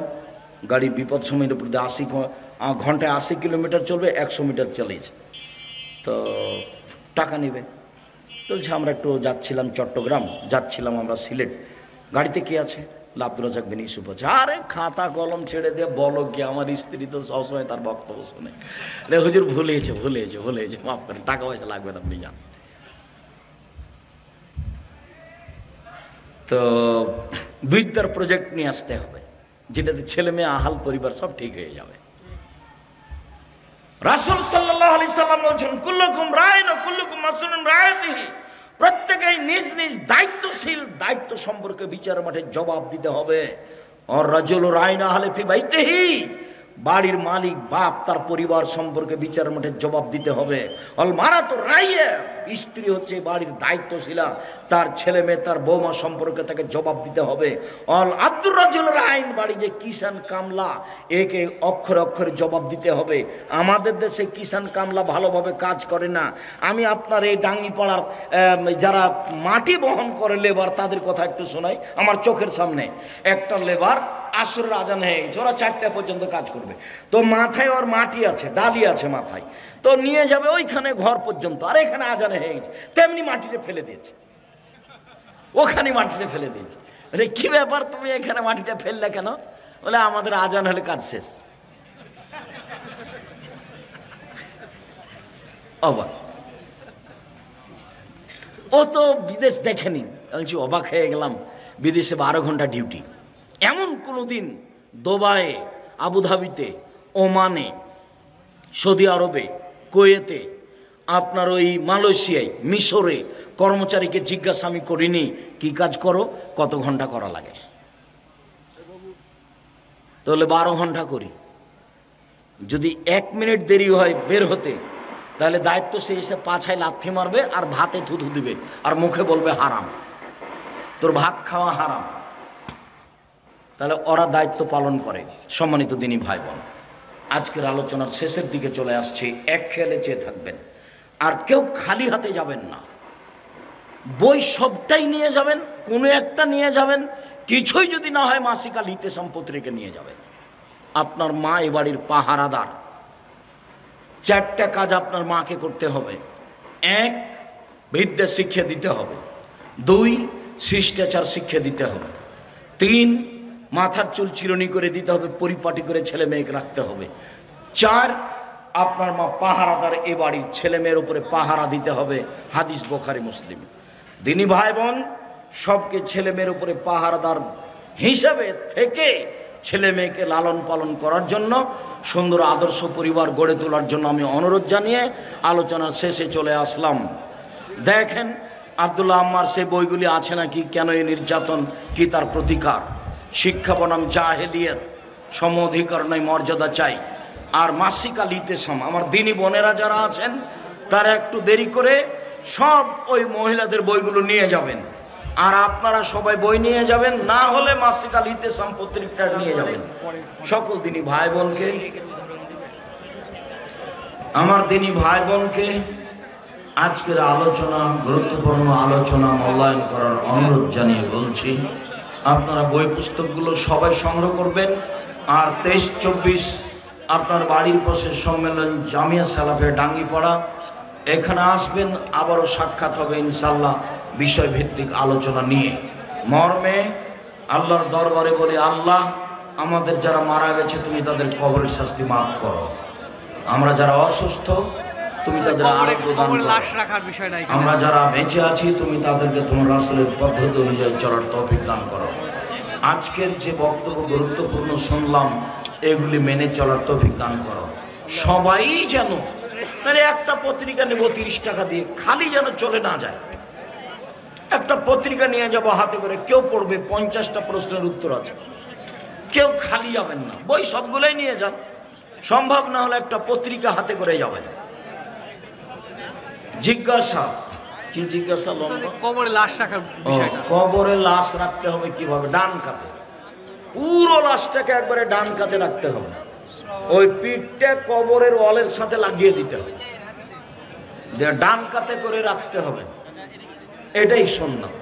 গাড়ি বিপদ সময়ের উপর দিয়ে ঘন্টায় 80 কিলোমিটার চলবে, 100 মিটার চালিয়েছে, তো টাকা নেবে। বলছে আমরা একটু যাচ্ছিলাম চট্টগ্রাম, যাচ্ছিলাম আমরা সিলেট, গাড়িতে কি আছে? আব্দুল রাজাক বিন ইউসুফ আছে। আরে খাতা কলম ছেড়ে দিয়ে বলো কি? আমার স্ত্রী তো সবসময় তার বক্তব্য শুনে, রে হুজুর ভুলে গেছে, মাফ করেন, টাকা পয়সা লাগবে না, আপনি যান। তো বিদ্যার প্রজেক্ট নিয়ে আসতে হবে, যেটাতে ছেলে মেয়ে আহাল পরিবার সব ঠিক হয়ে যাবে। রাসূল সাল্লাল্লাহু আলাইহি সাল্লাম বলেছেন, কুল্লুকুম রাইন ওয়া কুল্লুকুম মাসউলুন রায়াতিহি। প্রত্যেকেই নিজ নিজ দায়িত্বশীল, দায়িত্ব সম্পর্কে বিচার মাঠে জবাব দিতে হবে। আর রাজুলু রাইন আহলে ফি বাইতিহি, বাড়ির মালিক বাপ তার পরিবার সম্পর্কে বিচার মাঠে জবাব দিতে হবে। অল মারাতু রাইয়া, স্ত্রী হচ্ছে বাড়ির দায়িত্বশীলা, তার ছেলে মেয়ে তার বৌমা সম্পর্কে তাকে জবাব দিতে হবে। অল আব্দুর রাজুল রাইন, বাড়ি যে কিষান কামলা, একে অক্ষরে অক্ষরে জবাব দিতে হবে। আমাদের দেশে কিষান কামলা ভালোভাবে কাজ করে না। আমি আপনার এই ডাঙ্গিপাড়ার যারা মাটি বহন করে লেবার, তাদের কথা একটু শোনাই। আমার চোখের সামনে একটা লেবার আসরের আজান হয়ে গেছে, ওরা 4টা পর্যন্ত কাজ করবে। তো মাথায় ওর মাটি আছে, ডালি আছে মাথায়, তো নিয়ে যাবে ওইখানে ঘর পর্যন্ত, আর এখানে আজানে হয়ে গেছে, তেমনি মাটিতে ফেলে দিয়েছে, ওখানে মাটিতে ফেলে দিয়েছে। আরে কি ব্যাপার, তুমি এখানে মাটিটা ফেললে কেন? বলে আমাদের আজান হলে কাজ শেষ। অবাক, ও তো বিদেশ দেখেনি। বলছি অবাক হয়ে গেলাম, বিদেশে 12 ঘন্টা ডিউটি। এমন কোনোদিন দুবাইয়ে, আবুধাবিতে, ওমানে, সৌদি আরবে, কুয়েতে, আপনার ওই মালয়েশিয়ায়, মিশরে কর্মচারীকে জিজ্ঞাসা আমি করিনি কি কাজ করো, কত ঘন্টা করা লাগে। তাহলে 12 ঘন্টা করি। যদি 1 মিনিট দেরি হয় বের হতে, তাহলে দায়িত্ব সে এসে পাছায় লাথি মারবে আর ভাতে থুথু দিবে আর মুখে বলবে হারাম, তোর ভাত খাওয়া হারাম। তাহলে ওরা দায়িত্ব পালন করে। সম্মানিত দিনী ভাই বোন, আজকের আলোচনার শেষের দিকে চলে আসছে। এক খেয়ালে চেয়ে থাকবেন, আর কেউ খালি হাতে যাবেন না। বই সবটাই নিয়ে যাবেন, কোনো একটা নিয়ে যাবেন, কিছুই যদি না হয় মাসিক আল ইতেসাম পত্রিকা নিয়ে যাবেন। আপনার মা এ বাড়ির পাহারাদার। 4টা কাজ আপনার মাকে করতে হবে। 1, বিদ্যা শিক্ষা দিতে হবে। 2, শিষ্টাচার শিক্ষা দিতে হবে। 3, মাথার চুল চিরুনি করে দিতে হবে, পরিপাটি করে ছেলে মেয়েকে রাখতে হবে। 4, আপনার মা পাহারাদার, এ বাড়ির ছেলে মেয়ের উপরে পাহারা দিতে হবে। হাদিস বুখারী মুসলিম। দিনী ভাই বোন, সবকে ছেলে মেয়ের উপরে পাহারাদার হিসাবে থেকে ছেলে মেয়েকে লালন পালন করার জন্য, সুন্দর আদর্শ পরিবার গড়ে তোলার জন্য আমি অনুরোধ জানিয়ে আলোচনার শেষে চলে আসলাম। দেখেন আব্দুল্লাহ আম্মার সে বইগুলি আছে নাকি, কেন এই নির্যাতন, কি তার প্রতিকার। শিক্ষা বনাম জাহেলিয়াত, সম অধিকার নয় মর্যাদা চাই। আর মাসিক আল ইতেসাম, আমার দিনী বোনেরা যারা আছেন তারা একটু দেরি করে সব ওই মহিলাদের বইগুলো নিয়ে যাবেন। আর আপনারা সবাই বই নিয়ে যাবেন, না হলে মাসিক আল ইতেসাম পত্রিকা নিয়ে যাবেন। সকল দিনী ভাই বোনকে, আমার দিনী ভাই বোনকে আজকের আলোচনা গুরুত্বপূর্ণ আলোচনা মূল্যায়ন করার অনুরোধ জানিয়ে বলছি, আপনারা বই পুস্তকগুলো সবাই সংগ্রহ করবেন। আর 23-24 আপনার বাড়ির পাশে সম্মেলন জামিয়া সালাফে ডাঙ্গিপাড়া, এখানে আসবেন, আবারও সাক্ষাৎ হবে ইনশাল্লাহ বিষয়ভিত্তিক আলোচনা নিয়ে। মর্মে আল্লাহর দরবারে বলি, আল্লাহ আমাদের যারা মারা গেছে তুমি তাদের কবরের শাস্তি মাফ করো, আমরা যারা অসুস্থ তুমি তাদের আরোগ্য দান করো, লাশ রাখার বিষয়টা এখানে। আমরা যারা বেঁচে আছি তুমি তাদেরকে তোমার রাসূলের পদ্ধতি অনুযায়ী চলার তৌফিক দান করো। আজকের যে বক্তব্য গুরুত্বপূর্ণ শুনলাম, এগুলি মেনে চলার তৌফিক দান করো। সবাই যেন, মানে একটা পত্রিকা নেব 30 টাকা দিয়ে, খালি যেন চলে না যায়। একটা পত্রিকা নিয়ে যাবো হাতে করে, কেউ পড়বে, 50টা প্রশ্নের উত্তর আছে, কেউ খালি যাবেন না, বই সবগুলোই নিয়ে যান। সম্ভব না হলে একটা পত্রিকা হাতে করে যাবেন। জিজ্ঞাসা কি জিজ্ঞাসা? কবরে লাশ রাখার বিষয়টা। কবরে লাশ রাখতে হবে কিভাবে? ডান কাতে, পুরো লাশটাকে একবারে ডান কাতে রাখতে হবে। ওই পিঠটা কবরের ওয়ালের সাথে লাগিয়ে দিতে হবে, ডান কাতে করে রাখতে হবে, এটাই সুন্নাত।